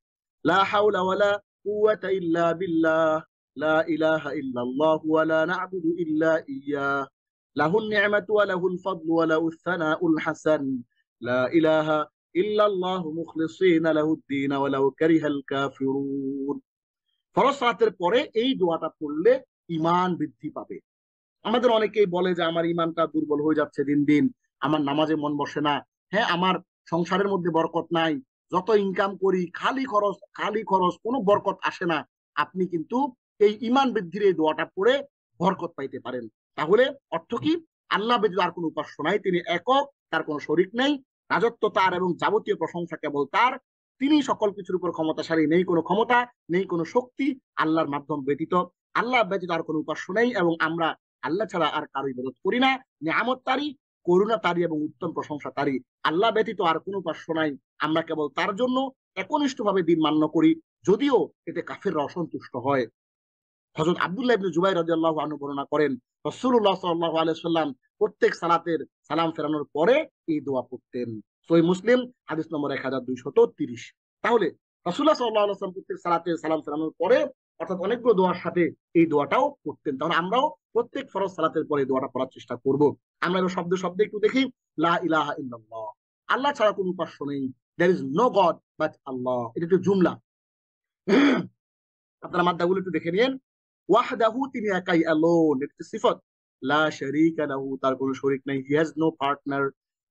লা হাওলা ওয়ালা কুওয়াতা ইল্লা বিল্লাহ লা ইলাহা ইল্লাল্লাহু ওয়া লা না'বুদু ইল্লা ইয়্যাহ লাহুন নি'মাতু ওয়া লাহুল ফাদলু ওয়া লাহুস সানাউল হাসান লা ইলাহা ইল্লাল্লাহু মুখলিসিনা লাহুদ-দীন ওয়ালাউ কারিহাল কাফিরুন। ফরজ সালাতের পরে এই দোয়াটা পড়লে ঈমান বৃদ্ধি পাবে। আমাদের অনেকেই বলে যে আমার ঈমানটা দুর্বল হয়ে যাচ্ছে দিন দিন, আমার নামাজে মন বসে না, হ্যাঁ আমার সংসারের মধ্যে বরকত নাই, যত ইনকাম করি খালি খরচ খালি খরচ, কোনো বরকত আসে না। আপনি কিন্তু এই ঈমান বৃদ্ধির এই দোয়াটা পড়ে বরকত পাইতে পারেন। তাহলে অর্থ কি? আল্লাহ ব্যতীত আর কোনো উপাস্য নাই, তিনি একক, তার কোনো শরীক নেই, রাজত্ব তার এবং যাবতীয় প্রশংসা কেবল তার। তিনি সকল কিছুর উপর ক্ষমতাশালী, নেই কোনো ক্ষমতা, নেই কোনো শক্তি আল্লাহর মাধ্যম ব্যতীত। আল্লাহ ব্যতীত আর কোনো উপাস্য নেই এবং আমরা আল্লাহ ছাড়া আর কারো ইবাদত করি না। নিয়ামত তারই, করুণা তারই এবং উত্তম প্রশংসা তারই। আল্লাহ ব্যতীত আর কোনো উপাস্য নাই, আমরা কেবল তার জন্য একনিষ্ঠভাবে দিন মান্য করি, যদিও এতে কাফেররা অসন্তুষ্ট হয়। হযরত আব্দুল্লাহ ইবনে জুবাইর রাদিয়াল্লাহু আনহু বর্ণনা করেন, রাসূলুল্লাহ সাল্লাল্লাহু আলাইহি ওয়াসাল্লাম প্রত্যেক সালাতের সালাম ফেরানোর পরে এই দোয়া পড়তেন। সহিহ মুসলিম হাদিস নম্বর 1230। তাহলে রাসূলুল্লাহ সাল্লাল্লাহু আলাইহি ওয়াসাল্লাম প্রত্যেক সালাতের সালাম ফেরানোর পরে, অর্থাৎ অনেকগুলো দোয়ার সাথে এই দোয়াটাও পড়তেন। তাহলে আমরাও প্রত্যেক ফরজ সালাতের পরে এই দোয়াটা পড়ার চেষ্টা করব। আমরা এবার শব্দ শব্দে একটু দেখি। লা ইলাহা ইল্লাল্লাহ, আল্লাহ ছাড়া কোনো উপাস্য নেই। There is no god but Allah, এটা একটু জুমলা। আপনারা মাদ্দাগুলো একটু দেখে নিন। ওয়াহদাহু, তিনি একাই, অ্যালোন, এটা সিফত। লা শারীকা লাহু, তার কোনো শরীক নাই। He has no partner.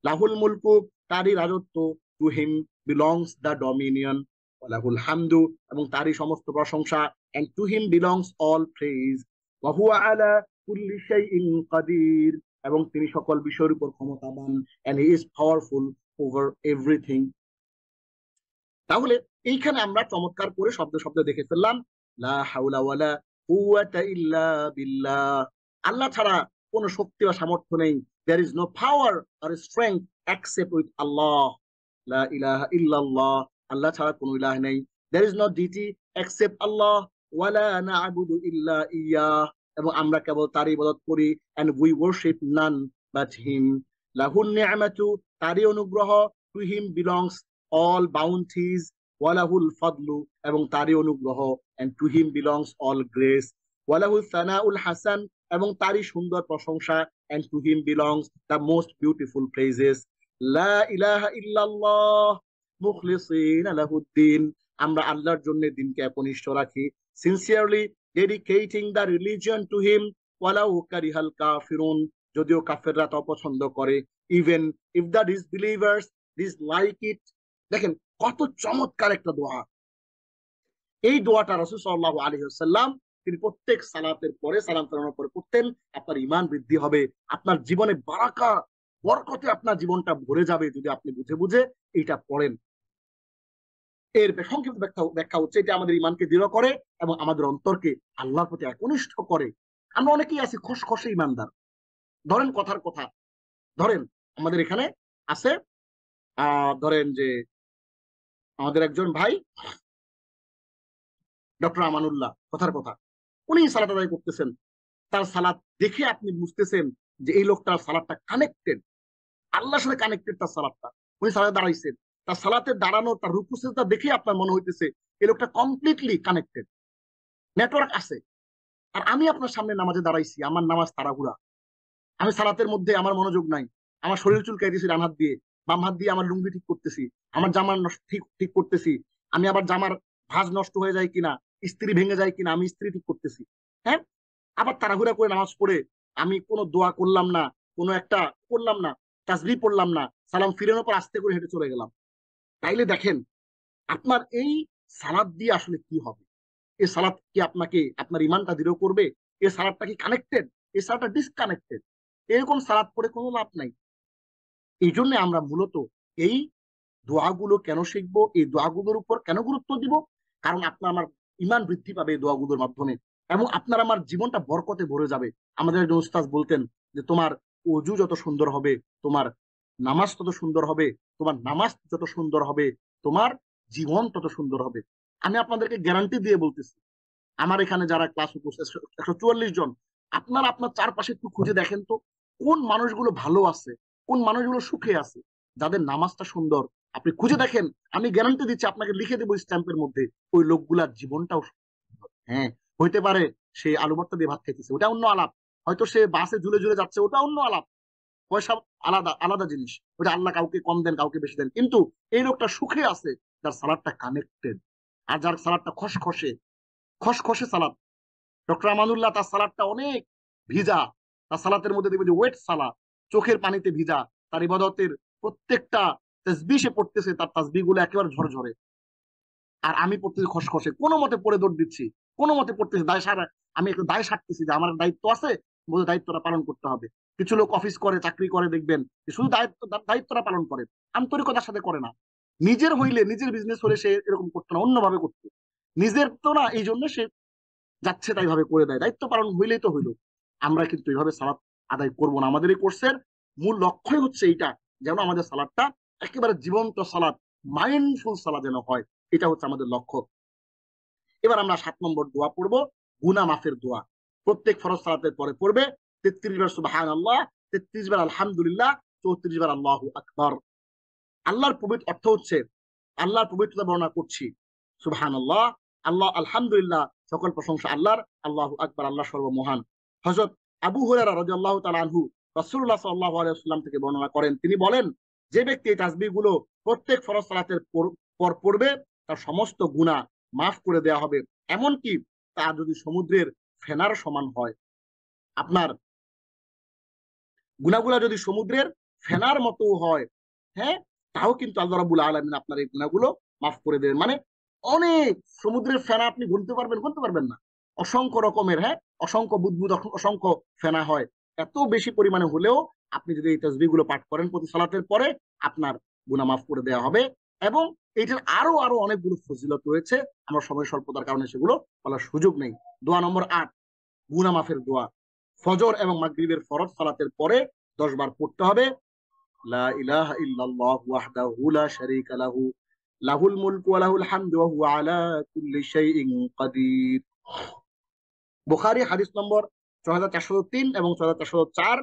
লাহুল মুলকু, তারই রাজত্ব। To him belongs the dominion. ওয়া লাহুল হামদু, এবং তারই সমস্ত প্রশংসা। And to him belongs all praise. ওয়া হুয়া আলা কুল্লি শাইইন কাদির, এবং তিনি সকল বিষয়ের উপর ক্ষমতাবান। And he is powerful over everything. তাহলে এইখানে আমরা চমৎকার করে শব্দ শব্দ দেখে ফেললাম। লা হাওলা ওয়ালা কুওয়াতা ইল্লা বিল্লাহ, আল্লাহ ছাড়া কোনো শক্তি বা সামর্থ্য নেই। There is no power or strength except with Allah. লা ইলাহা ইল্লাল্লাহ, আল্লাহ ছাড়া কোনো ইলাহ নেই। There is no deity except Allah. ওয়ালা না'বুদু ইল্লা ইয়্যাহ, এবং আমরা কেবল তারই ইবাদত করি। And we worship none but him. লাহুন নি'মাতু, তারই অনুগ্রহ। To him belongs all bounties, ওয়ালাহুল ফাদলু, এবং তারই অনুগ্রহ। and to him belongs all grace, ওয়ালাহুল Sanaul Hasan, এবং তারই সুন্দর প্রশংসা। and to him belongs the most beautiful praises. লা ইলাহা ইল্লাল্লাহ মুখলিসিনা লাহুদ্দিন, আমরা আল্লাহর জন্য দিনকে একনিষ্ঠ রাখি। sincerely dedicating the religion to him, ওয়ালাউ কারিহাল কাফিরুন, যদিও কাফেররা তা অপছন্দ করে। even if the disbelievers dislike it। দেখেন কত চমৎকার একটা দোয়া। এই দোয়াটা রাসূল সাল্লাল্লাহু আলাইহি ওয়াসাল্লাম তিনি প্রত্যেক সালাতের পরে, সালাম ফেরানোর পরে পড়তেন। আপনার ঈমান বৃদ্ধি হবে, আপনার জীবনে বারাকা বরকতে আপনার জীবনটা ভরে যাবে যদি আপনি বুঝে বুঝে এইটা পড়েন। এর সংক্ষিপ্ত ব্যাখ্যা হচ্ছে, এটা আমাদের ঈমানকে দৃঢ় করে এবং আমাদের অন্তরকে আল্লাহর প্রতি একনিষ্ঠ করে। আমরা অনেকেই আছি খসখসে ঈমানদার। ধরেন কথার কথা, ধরেন আমাদের এখানে আছে, ধরেন যে আমাদের একজন ভাই ডক্টর আমানুল্লাহ, কথার কথা, উনি সালাত আদায় করতেছেন। তার সালাত দেখে আপনি বুঝতেছেন যে এই লোকটার সালাতটা কানেক্টেড, আল্লাহর সাথে কানেক্টেড তার সালাতটা। উনি সালাতে দাঁড়াইছেন, তার সালাতে দাঁড়ানো, তার রুকু সিজদা দেখে আপনার মনে হইতেছে এই লোকটা কমপ্লিটলি কানেক্টেড, নেটওয়ার্ক আছে। আর আমি আপনার সামনে নামাজে দাঁড়াইছি, আমার নামাজ তাড়াহুড়া, আমি সালাতের মধ্যে আমার মনোযোগ নাই, আমার শরীর চুলকাইতেছি ডান হাত দিয়ে, বাম হাত দিয়ে আমার লুঙ্গি ঠিক করতেছি, আমার জামার ঠিক ঠিক করতেছি, আমি আবার জামার ভাঁজ নষ্ট হয়ে যায় কিনা, ইস্ত্রি ভেঙে যায় কিনা, আমি ইস্ত্রি ঠিক করতেছি। হ্যাঁ, আবার তাড়াহুড়া করে নামাজ পড়ে আমি কোনো দোয়া করলাম না, কোনো একটা করলাম না, তাসবিহ পড়লাম না, সালাম ফিরানোর পর আস্তে করে হেঁটে চলে গেলাম। তাইলে দেখেন আপনার এই সালাত দিয়ে আসলে কি হবে? এই সালাত কি আপনাকে আপনার ইমানটা দৃঢ় করবে? এই সালাতটা কি কানেক্টেড? এই সালাতটা ডিসকানেক্টেড। এরকম সালাত পড়ে কোনো লাভ নাই। এই জন্য আমরা মূলত এই দোয়াগুলো কেন শিখবো, এই দোয়াগুলোর উপর কেন গুরুত্ব দিব? কারণ আপনার আমার ইমান বৃদ্ধি পাবে এই দোয়াগুলোর মাধ্যমে, এবং আপনার আমার জীবনটা বরকতে ভরে যাবে। আমাদের একজন উস্তাদ বলতেন যে তোমার অজু যত সুন্দর হবে, তোমার নামাজ তত সুন্দর হবে, তোমার নামাজ যত সুন্দর হবে, তোমার জীবন তত সুন্দর হবে। আমি আপনাদেরকে গ্যারান্টি দিয়ে বলতেছি, আমার এখানে যারা ক্লাস উপস্থিত 144 জন, আপনারা আপনার চারপাশে একটু খুঁজে দেখেন তো কোন মানুষগুলো ভালো আছে, কোন মানুষগুলো সুখে আছে, যাদের নামাজটা সুন্দর। আপনি খুঁজে দেখেন, আমি গ্যারান্টি দিচ্ছি, আপনাকে লিখে দেবো স্ট্যাম্পের মধ্যে, ওই লোকগুলার জীবনটাও সুন্দর। হ্যাঁ, হইতে পারে সে আলু ভর্তা দিয়ে ভাত খাইতেছে, ওটা অন্য আলাপ। হয়তো সে বাসে ঝুলে ঝুলে যাচ্ছে, ওটা অন্য আলাপ। পয়সা আলাদা আলাদা জিনিস, ওটা আল্লাহ কাউকে কম দেন কাউকে বেশি দেন, কিন্তু এই লোকটা সুখে আছে যার সালাদটা কানেক্টেড। আর যার সালাদটা খসখসে, খসখসে সালাদ, ডক্টর আমানুল্লাহ তার সালাদটা অনেক ভিজা, তার সালাতের মধ্যে দেখবে যে ওয়েট সালাদ, চোখের পানিতে ভিজা। তার ইবাদতের প্রত্যেকটা তাসবিহ সে পড়তেছে, তার তাসবিহ গুলো একেবারে ঝরঝরে। আর আমি পড়তেছি খসখসে, কোনো মতে পড়ে দৌড় দিচ্ছি, কোনো মতে পড়তেছি দায় সারা। আমি একটু দায় সারতেছি যে আমার দায়িত্ব আছে, বলে দায়িত্বটা পালন করতে হবে। কিছু লোক অফিস করে, চাকরি করে, দেখবেন শুধু দায়িত্বটা পালন করে, আন্তরিকতার সাথে করে না। নিজের হইলে, নিজের বিজনেস হলে সে এরকম করতো না, অন্যভাবে করতো। নিজের তো না, এই জন্য সে যাচ্ছে তাই ভাবে করে দেয়। দায়িত্ব পালন হইলেই তো হইলো। আমরা কিন্তু এইভাবে সালাত আদায় করবো না। আমাদের এই কোর্সের মূল লক্ষ্যই হচ্ছে এইটা, যেন আমাদের সালাদটা একেবারে জীবন্ত সালাদ, মাইন্ডফুল সালাদ যেন হয়। এটা হচ্ছে আমাদের লক্ষ্য। এবার আমরা 7 নম্বর দোয়া পড়বো, গুনাহ মাফের দোয়া। প্রত্যেক ফরজ সালাতের পরে পড়বে 33 বার সুবহানাল্লাহ, 33 বার আলহামদুলিল্লাহ, 34 বার আল্লাহু আকবার। আল্লাহর পবিত্র অর্থ হচ্ছে, আল্লাহর পবিত্রতা বর্ণনা করছি। সুবহানাল্লাহ, আল্লাহ, আলহামদুলিল্লাহ, সকল প্রশংসা আল্লাহর, আল্লাহু আকবার, আল্লাহ সর্বমহান। হযরত আবু হুরায়রা রাদিয়াল্লাহু তাআলা আনহু রাসূলুল্লাহ সাল্লাল্লাহু আলাইহি ওয়াসাল্লাম থেকে বর্ণনা করেন, তিনি বলেন, যে ব্যক্তি এই তাসবিহ গুলো প্রত্যেক ফরজ সালাতের পর পড়বে, তার সমস্ত গুনাহ মাফ করে দেওয়া হবে, এমনকি তা যদি সমুদ্রের ফেনার সমান হয়। আপনার গুনাহগুলো যদি সমুদ্রের ফেনার মতো হয়, হ্যাঁ, তাও কিন্তু আল্লাহ রাব্বুল আলামিন আপনার এই গুনাহগুলো মাফ করে দেবেন। মানে অনেক, সমুদ্রের ফেনা আপনি গুনতে পারবেন, গুনতে পারবেন না। অসংখ্য রকমের, হ্যাঁ, অসংখ্য বুদবুদ, অসংখ্য ফেনা হয়। এত বেশি পরিমাণে হলেও আপনি যদি এই তাসবিহ গুলো পাঠ করেন প্রতি সালাতের পরে, আপনার গুনাহ মাফ করে দেওয়া হবে। এবং এইটার আরো আরো অনেকগুলো ফজিলত রয়েছে, আমরা সময় স্বল্পতার কারণে সেগুলো বলার সুযোগ নেই। দোয়া নম্বর 8, গুনাহ মাফের দোয়া। ফজর এবং মাগরিবের ফরজ সালাতের পরে 10 বার পড়তে হবে, লা ইলাহা ইল্লাল্লাহু ওয়াহদাহু লা শারীকা লাহু, লাহুল মুলকু ওয়া লাহুল হামদু ওয়া হুয়া আলা কুল্লি শাইইন কাদির। বুখারী হাদিস নম্বর 6403 এবং 6404।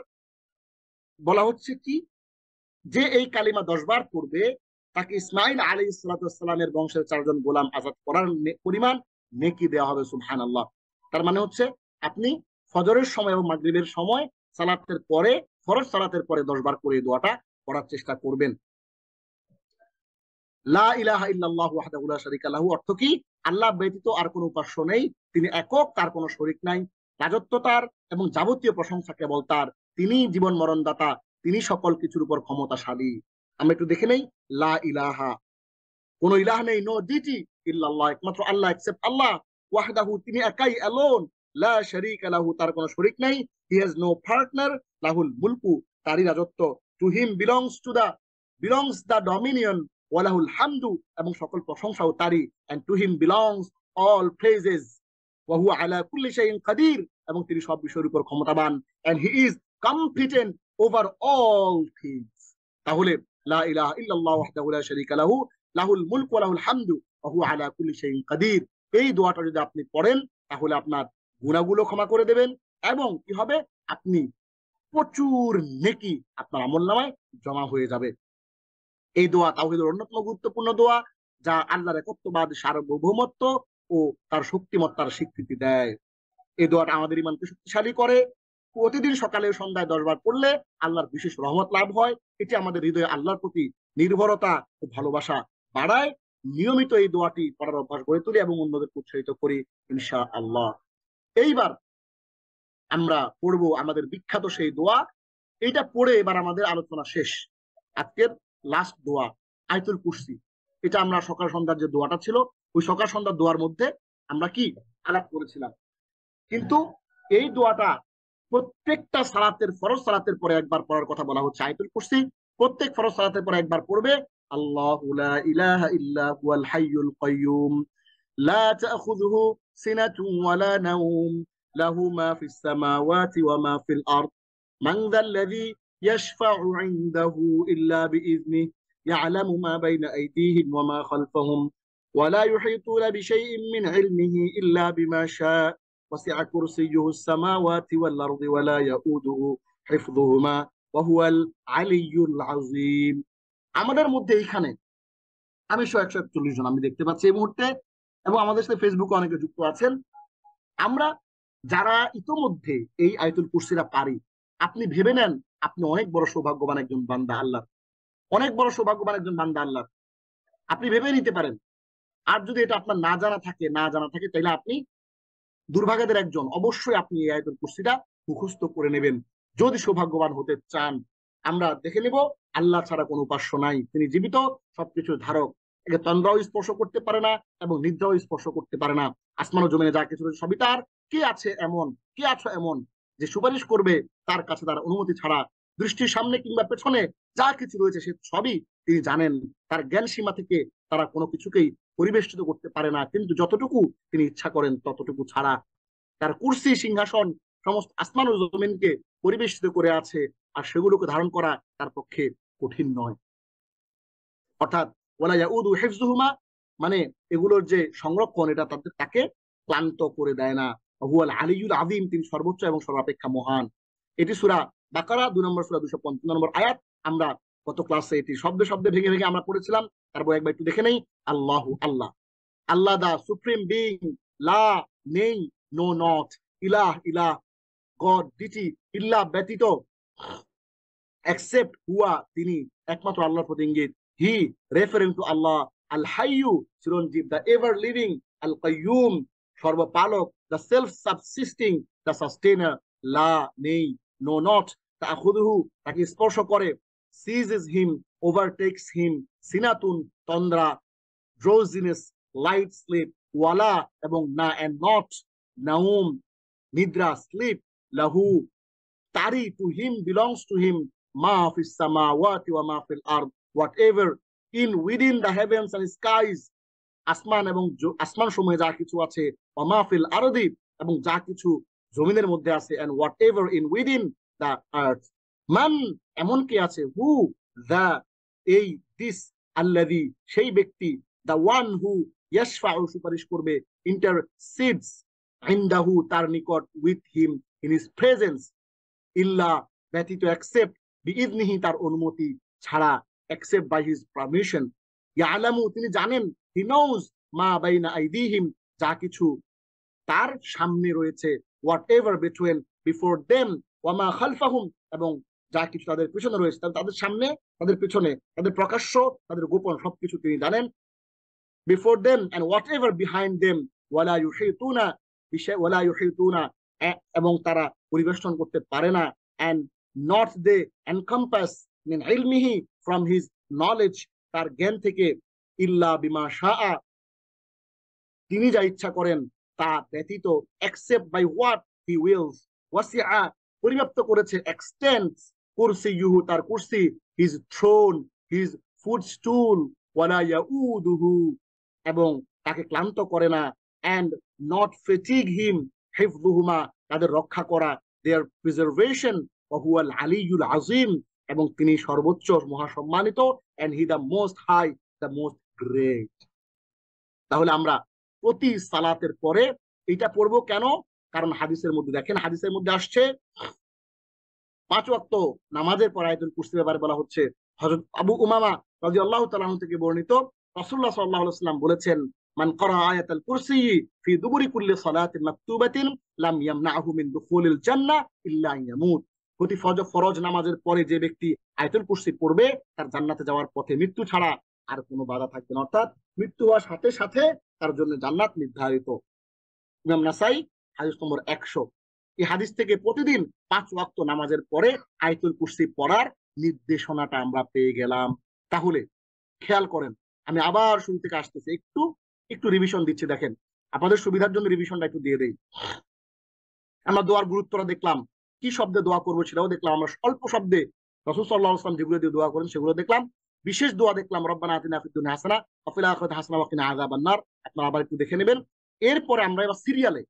বলা হচ্ছে কি, যে এই কালিমা 10 বার পড়বে, তাকে ইসমাঈল আলাইহিস সালাতু ওয়াস সালামের বংশের 4 জন গোলাম আজাদ করার পরিমাণ নেকি দেওয়া হবে। সুবহানাল্লাহ। তার মানে হচ্ছে আপনি ফজরের সময় এবং মাগরিবের সময় সালাতের পরে, ফরজ সালাতের পরে 10 বার করে এই দোয়াটা পড়ার চেষ্টা করবেন। লা ইলাহা ইল্লাল্লাহু ওয়াহদাহু লা শারীকা লাহু অর্থ কি? আল্লাহ ব্যতীত আর কোনো উপাস্য নেই, তিনি একক, তার কোনো শরীক নাই। রাজত্ব তার এবং যাবতীয় প্রশংসা কেবল তার। তিনি জীবন মরণ দাতা, তিনি সকল কিছুর উপর ক্ষমতাশালী। আমরা একটু দেখে নেই, লা ইলাহা, কোনো ইলাহ নেই, নো ডিটি, ইল্লাল্লাহ, একমাত্র আল্লাহ, এক্সেপ্ট আল্লাহ, ওয়াহদাহু, তিনি একাই, অ্যালোন, লা শারীকা লাহু, তার কোনো শরীক নাই, হি হ্যাজ নো পার্টনার, লাহুল মুলকু, তারই রাজত্ব, to him belongs the dominion, ওয়ালাহুল হামদু, এবং সকল প্রশংসাও তারই, and to him belongs all praises, ওয়া হুয়া আলা কুল্লি শাইইন কাদির, এবং তিনি সব বিষয়ের উপর ক্ষমতাবান, and he is competent over all things. তাহলে লা ইলাহা ইল্লাল্লাহু ওয়াহদাহু লা শারীকা লাহু, লাহুল মুলকু ওয়া লাহুল হামদু ওয়া হুয়া আলা কুল্লি শাইইন কাদির, এই দোয়াটা যদি আপনি পড়েন, তাহলে আপনার গুনাহগুলো ক্ষমা করে দেবেন, এবং কি হবে, আপনি প্রচুর নেকি আপনার আমলনামায় জমা হয়ে যাবে। এই দোয়া তাওহীদের অন্যতম গুরুত্বপূর্ণ দোয়া, যা আল্লাহর একত্ববাদ, সার্বভৌমত্ব ও তার শক্তিমত্তার স্বীকৃতি দেয়। এই দোয়াটা আমাদের ঈমানকে শক্তিশালী করে। প্রতিদিন সকালে সন্ধ্যায় 10 বার পড়লে আল্লাহর বিশেষ রহমত লাভ হয়। এটি আমাদের হৃদয়ে আল্লাহর প্রতি নির্ভরতা ও ভালোবাসা বাড়ায়। নিয়মিত এই দোয়াটি পড়ার অভ্যাস গড়ে তুলি এবং অন্যদের উৎসাহিত করি, ইনশাআল্লাহ। এইবার আমরা পড়বো আমাদের বিখ্যাত সেই দোয়া, এইটা পড়ে এবার আমাদের আলোচনা শেষ। আজকের লাস্ট দোয়া আয়াতুল কুরসি, এটা আমরা সকাল সন্ধ্যার যে দোয়াটা ছিল ওই সকাল সন্ধ্যার দোয়ার মধ্যে আমরা কি আলাপ করেছিলাম। কিন্তু এই দোয়াটা প্রত্যেকটা সালাতের, ফরজ সালাতের পরে একবার পড়ার কথা বলা হচ্ছে। আয়াতুল কুরসি প্রত্যেক ফরজ সালাতের পরে একবার পড়বে। আল্লাহু লা ইলাহা ইল্লা হুয়াল হাইয়ুল কাইয়্যুম লা তাখুযুহু সিনাতুন ওয়ালা নাওম লাহু মা ফিস সামাওয়াতি ওয়া মা ফিল আরদ মান যাল্লাযী ইয়াশফা'ু 'ইনদাহু ইল্লা বিইذনিহি ইয়া'লামু মা বাইনা আইদিহিম ওয়া মা খালফাহুম ওয়া লা ইউহীতুনা বিশাইইন মিন 'ইলমিহি ইল্লা বিমা শা'a وسع كرسيه السماوات والأرض ولا يؤوده حفظهما وهو العلي العظيم। আমাদের মধ্যে এইখানে আমি 141 জন আমি দেখতে পাচ্ছি এই মুহূর্তে, এবং আমাদের সাথে ফেসবুকে অনেকে যুক্ত আছেন। আমরা যারা ইতোমধ্যে এই আয়াতুল কুরসিরা পারি, আপনি ভেবে নেন আপনি অনেক বড় সৌভাগ্যবান একজন বান্দা আল্লাহ, অনেক বড় সৌভাগ্যবান একজন বান্দা আল্লাহ, আপনি ভেবে নিতে পারেন। আর যদি এটা আপনার না জানা থাকে তাহলে আপনি দুর্ভাগ্যের একজন। অবশ্যই আপনি এই আয়াতুল কুরসিটা মুখস্থ করে নেবেন যদি সৌভাগ্যবান হতে চান। আমরা দেখে নেব আল্লাহ ছাড়া কোনো উপাস্য নাই, তিনি জীবিত, সবকিছুর ধারক। একে তন্দ্রাও স্পর্শ করতে পারে না এবং নিদ্রাও স্পর্শ করতে পারে না। আসমান ও জমিনে যা কিছু সবই তার। কে আছে এমন যে সুপারিশ করবে তার কাছে তার অনুমতি ছাড়া? দৃষ্টির সামনে কিংবা পেছনে যা কিছু রয়েছে সে সবই তিনি জানেন। তার জ্ঞান সীমা থেকে তারা কোনো কিছুকেই পরিবেষ্টিত করতে পারে না, কিন্তু যতটুকু তিনি ইচ্ছা করেন ততটুকু ছাড়া। তার কুরসি সিংহাসন সমস্ত আসমান ও জমিনকে পরিবেষ্টিত করে আছে, আর সেগুলোকে ধারণ করা তার পক্ষে কঠিন নয়। অর্থাৎ ওয়ালা ইয়াউদু হিফযুহুমা, মানে এগুলোর যে সংরক্ষণ এটা তাকে ক্লান্ত করে দেয় না। হুয়াল আলিয়ুল আযীম, তিনি সর্বোচ্চ এবং সর্বাপেক্ষা মহান। এটি সূরা বাকারা 2 নম্বর সূরা 255 নম্বর আয়াত। আমরা গত ক্লাসে এটি শব্দে শব্দে ভেঙে ভেঙে আমরা পড়েছিলাম, তারপর একবার একটু দেখে নেই। আল্লাহু, আল্লাহ, আল্লাহ দা সুপ্রিম বিং, লা নেই, নো নট, ইলাহ ইলাহ গড ডিটি, ইল্লা ব্যতীত, except হুয়া তিনি, একমাত্র আল্লাহর প্রতি ইঙ্গিত। হি রেফারিং টু আল্লাহ, আল হাইয়ু চিরঞ্জীব, দ্য এভার লিভিং, আল কাইয়ুম সর্বপালক, the self subsisting, the sustainer, লা নেই, নো নট তাখুযুহু তাকে স্পর্শ করে, সিজেস হিম ওভারটেক্স হিম, সিনাতুন তন্দ্রা, ড্রোজিনেস লাইট স্লিপ, ওয়ালা এবং না, এন্ড নট নাউম নিদ্রা স্লিপ, লাহু তারি, two him belongs to him, মা ফিস সামাওয়াতি ওয়া মা ফিল আরদ, whatever in within the heavens and skies, আসমান এবং আসমান সমূহে যা কিছু আছে, ওয়া মা ফিল আরদি এবং যা কিছু জমিনের মধ্যে আছে, and whatever in within the earth, মান এমন কি আছে, হু দা এই, দিস আল্লাযী সেই ব্যক্তি, the one who ইয়াশফাউ সুপারিশ করবে, intercedes ইনদাহু তার নিকট, with him in his presence, ইল্লা ব্যতীত, except বিইذনিহি তার অনুমতি ছাড়া, except by his permission, ইয়ালামু তিনি জানেন, he knows মা বাইনা আইদিহিম যা কিছু তার সামনে রয়েছে, whatever between before them ওয়া মা খালফাহুম এবং যা কিছু তাদের পিছনে রয়েছে, তাদের সামনে, তাদের পিছনে, তাদের প্রকাশ্য, তাদের গোপন সবকিছু তিনি জানেন। before them and whatever behind them, ওয়ালা ইউহিতুনা ওয়ালা ইউহিতুনা এবং তারা পরিবেষ্টন করতে পারে না, and not they encompass min ilmihi from his knowledge তার জ্ঞান থেকে, ইল্লা বিমা শাআ তিনি যা ইচ্ছা করেন তা ব্যতীত, except by what he wills, ওয়াসিআ পরিব্যাপ্ত করেছে, extends কুরসিয়ুহু তার কুরসি, his throne, his footstool, ওয়ালা ইয়াউদুহু এবং তাকে ক্লান্ত করে না, and not fatigue him হিফযুহুমা তাদের রক্ষা করা, their preservation, ওয়া হুয়াল আলিয়ুল আযীম এবং তিনি সর্বোচ্চ মহাসম্মানিত, and he the most high, the most great। তাহলে আমরা প্রতি সালাতের পরে এটা পড়বো কেন? কারণ হাদিসের মধ্যে দেখেন, হাদিসের মধ্যে আসছে 5 ওয়াক্ত নামাজের পর আয়াতুল কুরসির ব্যাপারে বলা হচ্ছে। হযরত আবু উমামা রাদিয়াল্লাহু তাআলা আনহু থেকে বর্ণিত, রাসূলুল্লাহ সাল্লাল্লাহু আলাইহি ওয়াসাল্লাম বলেছেন, মান ক্বারা আয়াতাল কুরসি ফি দুবুরি কুল্লি সালাতিন মাকতুবাতিন লাম ইয়ামনাহু মিন দুখুলিল জান্নাহ ইল্লা ইয়ামুত। প্রতি ফরজ নামাজের পরে যে ব্যক্তি আয়াতুল কুরসি পড়বে তার জান্নাতে যাওয়ার পথে মৃত্যু ছাড়া আর কোনো বাধা থাকবে না, অর্থাৎ মৃত্যু হওয়ার সাথে সাথে তার জন্য জান্নাত নির্ধারিত। ইমাম নাসাই হাদিস নম্বর 100। এই হাদিস থেকে প্রতিদিন 5 ওয়াক্ত নামাজের পরে আয়াতুল কুরসি পড়ার নির্দেশনাটা আমরা পেয়ে গেলাম। তাহলে খেয়াল করেন, আমি আবার শুরু থেকে আসতেছি, একটু একটু রিভিশন দিচ্ছি। দেখেন, আপনাদের সুবিধার জন্য রিভিশনটা একটু দিয়ে দেই। আমরা দোয়ার গুরুত্বটা দেখলাম, কি শব্দে দোয়া করবো সেটাও দেখলাম। আমরা অল্প শব্দে রাসূল সাল্লাল্লাহু আলাইহি ওয়াসাল্লাম যেগুলো দিয়ে দোয়া করেন সেগুলো দেখলাম। বিশেষ দোয়া দেখলাম, রব্বানা আতিনা ফিদ দুনিয়া হাসানা ওয়া ফিল আখিরাতি হাসানা ওয়া কিনা আযাবান নার। আপনারা আবার একটু দেখে নেবেন। এরপরে আমরা এবার সিরিয়ালে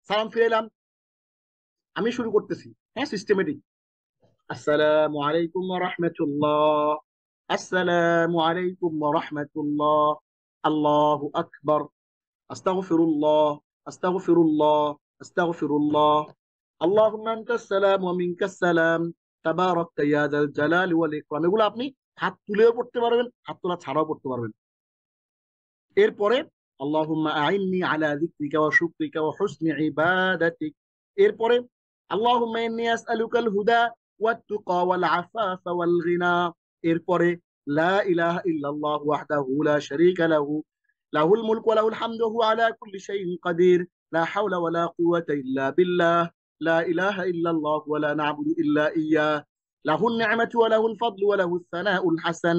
সালাম ফিরে এলাম। আমি শুরু করতেছি, হ্যাঁ, সিস্টেমেটিক। আসসালামু আলাইকুম ওয়া রাহমাতুল্লাহ, আসসালামু আলাইকুম ওয়া রাহমাতুল্লাহ, আল্লাহু আকবার, আস্তাগফিরুল্লাহ, আস্তাগফিরুল্লাহ, আস্তাগফিরুল্লাহ, আল্লাহুম্মা আনতাস সালাম ওয়া মিনকাস সালাম, তাবারাকতা ইয়া যাল জালালি ওয়াল ইকরাম। এগুলো আপনি হাত তুলেও পড়তে পারবেন, হাত তোলা ছাড়াও পড়তে পারবেন। এরপরে আল্লাহুম্মা আইন্নি আলা যিকরিকা ওয়া শুকরিকা ওয়া হুসনি ইবাদাতিক। এরপরে আল্লাহুম্মা ইন্নী আসআলুকাল হুদা ওয়াত তুকা ওয়াল আফাফা ওয়াল গিনা। এরপরে লা ইলাহা ইল্লাল্লাহ ওয়াহদাহু লা শারীকা লাহু লাহুল মুলকু ওয়া লাহুল হামদু ওয়া হুয়া আলা কুল্লি শাইইন কাদির লা হাওলা ওয়া লা কুওয়াতা ইল্লা বিল্লাহ লা ইলাহা ইল্লাল্লাহ ওয়া লা না'বুদু ইল্লা ইয়্যাহ লাহুন নি'মাতু ওয়া লাহুল ফাদলু ওয়া লাহুস সানাউল হাসান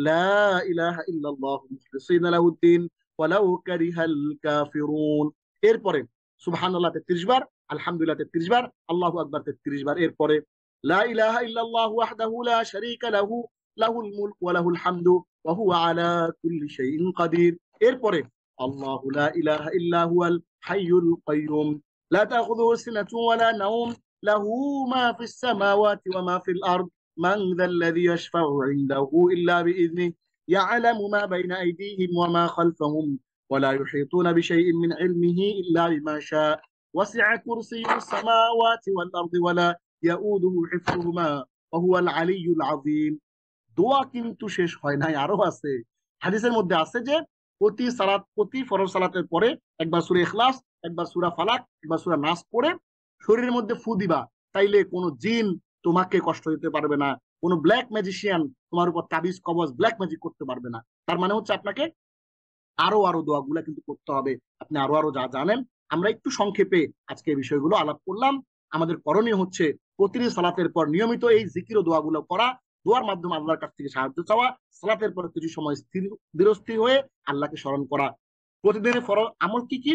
লা ইলাহা ইল্লাল্লাহ মুখলিসিনা লাহুদ্দিন ওয়ালাউ কারিহাল কাফিরুন। এরপরে সুবহানাল্লাহ 33 বার, আলহামদুলিল্লাহ 33 বার, আল্লাহু আকবার 33 বার। এরপরে লা ইলাহা ইল্লাল্লাহু ওয়াহদাহু লা শারীকা লাহু লাহুল মুলকু ওয়া লাহুল হামদু ওয়া হুয়া আলা কুল্লি শাইইন কাদির। এরপরে আল্লাহু লা ইলাহা ইল্লা হুয়াল হাইয়ুল কাইয়ুম লা তাখুযুহু সিনাতুন ওয়া লা নাওম লাহু মা ফিস সামাওয়াতি ওয়া মা ফিল আরদ মান যাল্লাযী ইয়াশফা'ু 'ইনদাহু ইল্লা বিইذনিহি يعلم ما بين أيديهم وما خلفهم ولا يحيطون بشيء من علمه إلا بما شاء وسع كرسيه السماوات والأرض ولا يؤوده حفظهما وهو العلي العظيم। দোয়া কিন্তু শেষ হয় নাই, আরো আছে। হাদিসের মধ্যে আছে যে প্রতি ফরজ সালাতের পরে একবার সূরা ইখলাস, একবার সূরা ফালাক, একবার সূরা নাস পড়ে শরীরের মধ্যে ফু দিবা। তাইলে কোনো জিন তোমাকে কষ্ট দিতে পারবে না, কোনো ব্ল্যাক ম্যাজিশিয়ান তোমার উপর তাবিজ কবজ ব্ল্যাক ম্যাজিক করতে পারবে না। তার মানে হচ্ছে আপনাকে আরো আরো দোয়াগুলা কিন্তু করতে হবে। আপনি আরো আরো যা জানেন, আমরা একটু সংক্ষেপে আজকে এই বিষয়গুলো আলাপ করলাম। আমাদের করণীয় হচ্ছে প্রতিটি সালাতের পর নিয়মিত এই জিকির ও দোয়াগুলো করা, দোয়ার মাধ্যমে আল্লাহর কাছ থেকে সাহায্য চাওয়া, সালাতের পরে কিছু সময় ধীরস্থির হয়ে আল্লাহকে স্মরণ করা। প্রতিদিনের ফরজ আমল কি কি?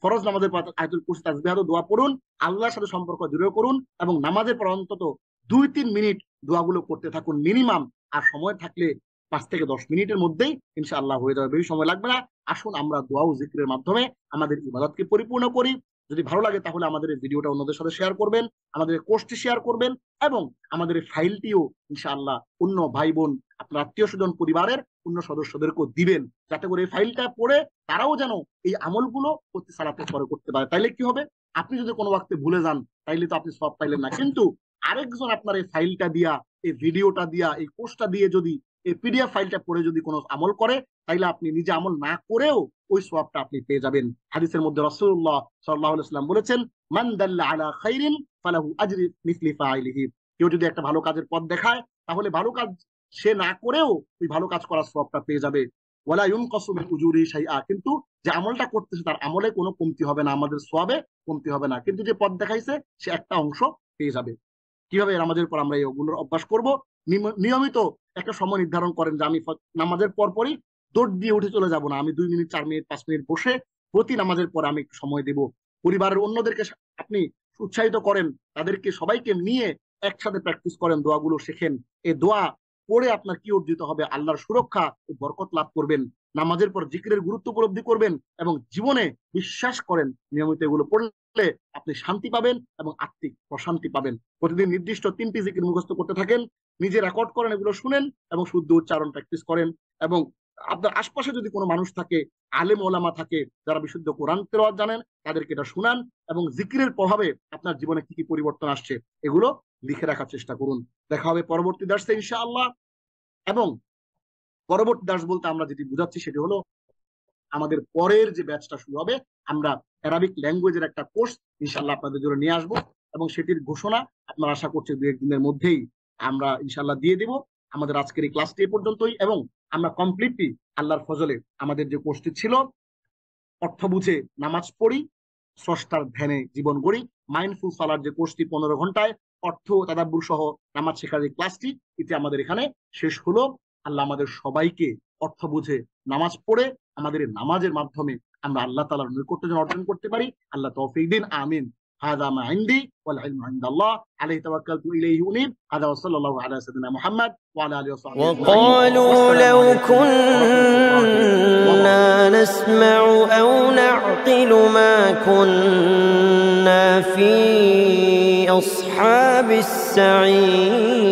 ফরজ নামাজের পর আয়াতুল কুরসি তাসবিহ দোয়া পড়ুন, আল্লাহর সাথে সম্পর্ক দৃঢ় করুন এবং নামাজের পর অন্তত 2-3 মিনিট দোয়াগুলো করতে থাকুন মিনিমাম। আর সময় থাকলে 5 থেকে 10 মিনিটের মধ্যেই ইনশাআল্লাহ হয়ে যাবে, বেশি সময় লাগবে না। আসুন আমরা দোয়া ও জিকিরের মাধ্যমে আমাদের ইবাদতকে পরিপূর্ণ করি। যদি ভালো লাগে তাহলে আমাদের এই ভিডিওটা অন্যদের সাথে শেয়ার করবেন, আমাদের কোর্সটি শেয়ার করবেন এবং আমাদের এই ফাইলটিও ইনশাআল্লাহ অন্য ভাই বোন, আপনার আত্মীয় স্বজন, পরিবারের অন্য সদস্যদেরকেও দিবেন, যাতে করে এই ফাইলটা পড়ে তারাও যেন এই আমলগুলো প্রতি সালাতের পরে করতে পারে। তাইলে কি হবে, আপনি যদি কোনো ওয়াক্তে ভুলে যান তাইলে তো আপনি সব পাইলেন না, কিন্তু আরেকজন আপনার এই ফাইলটা দিয়া, এই ভিডিওটা দিয়া, এই কোর্সটা দিয়ে যদি এই পিডিএফ ফাইলটা পড়ে যদি কোনো আমল করে, তাইলে আপনি নিজে আমল না করেও ওই সওয়াবটা আপনি পেয়ে যাবেন। হাদিসের মধ্যে রাসূলুল্লাহ সাল্লাল্লাহু আলাইহি ওয়াসাল্লাম বলেছেন, মান দাল্লা আলা খাইরিন ফালাহু আজরি মিসলি ফাইলিহি। কেউ যদি একটা ভালো কাজের পথ দেখায়, তাহলে ভালো কাজ সে না করেও ওই ভালো কাজ করার সওয়াবটা পেয়ে যাবে। ওয়ালা ইউনকাসু মিন উজুরি শাইআ। কিন্তু যে আমলটা করতেছে তার আমলে কোনো কমতি হবে না, আমাদের সওয়াবে কমতি হবে না, কিন্তু যে পথ দেখাইছে সে একটা অংশ পেয়ে যাবে। কিভাবে নামাজের পর আমরা এগুলোর অভ্যাস করব? নিয়মিত একটা সময় নির্ধারণ করেন যে আমি নামাজের পরপরই দৌড় দিয়ে উঠে চলে যাব না, আমি 2 মিনিট, 4 মিনিট, 5 মিনিট বসে প্রতি নামাজের পরে আমি একটু সময় দেব। পরিবারের অন্যদেরকে আপনি উৎসাহিত করেন, তাদেরকে সবাইকে নিয়ে একসাথে প্র্যাকটিস করেন, দোয়াগুলো শেখেন। এই দোয়া পড়ে আপনার কি অর্জিত হবে? আল্লাহর সুরক্ষা ও বরকত লাভ করবেন। নামাজের পর জিকিরের গুরুত্ব উপলব্ধি করবেন এবং জীবনে বিশ্বাস করেন নিয়মিত এগুলো পড়লে আপনি শান্তি পাবেন এবং আত্মিক প্রশান্তি পাবেন। প্রতিদিন নির্দিষ্ট 3টি জিকির মুখস্থ করতে থাকেন, নিজে রেকর্ড করেন, এগুলো শুনেন এবং শুদ্ধ উচ্চারণ প্র্যাকটিস করেন। এবং আপনার আশপাশে যদি কোনো মানুষ থাকে, আলেম ওলামা থাকে যারা বিশুদ্ধ কোরআন তেলাওয়াত জানেন, তাদেরকে এটা শুনান এবং জিকিরের প্রভাবে আপনার জীবনে কি কি পরিবর্তন আসছে এগুলো লিখে রাখার চেষ্টা করুন। দেখা হবে পরবর্তী দার্সে ইনশাআল্লাহ। এবং পরবর্তী দার্স বলতে আমরা যেটি বুঝাচ্ছি সেটি হলো আমাদের পরের যে ব্যাচটা শুরু হবে, আমরা অ্যারাবিক ল্যাঙ্গুয়েজের একটা কোর্স ইনশাআল্লাহ আপনাদের জন্য নিয়ে আসবো এবং সেটির ঘোষণা আপনারা আশা করছি 2-1 দিনের মধ্যেই আমরা ইনশাআল্লাহ দিয়ে দেব। আমাদের আজকের এই ক্লাসটি এ পর্যন্তই এবং আমরা কমপ্লিটলি আল্লাহর ফজলে আমাদের যে কোর্সটি ছিল অর্থ বুঝে নামাজ পড়ি, স্রষ্টার ধ্যানে জীবন গড়ি, মাইন্ডফুল সালার যে কোর্সটি 15 ঘন্টায় অর্থ তাদাব্বুর সহ নামাজ শেখার এই ক্লাসটি, এটি আমাদের এখানে শেষ হলো। আল্লাহ আমাদের সবাইকে অর্থ বুঝে নামাজ পড়ে আমাদের এই নামাজের মাধ্যমে আমরা আল্লাহ তাআলার নৈকট্য যেন অর্জন করতে পারি। আল্লাহ তৌফিক দিন, আমিন। هذا ما عندي والعلم عند الله عليه توكلت إليه أنيب. هذا وصلى الله على سيدنا محمد وعلى آله وصحبه أجمعين. وقالوا لو كنا نسمع أو نعقل ما كنا في أصحاب السعير.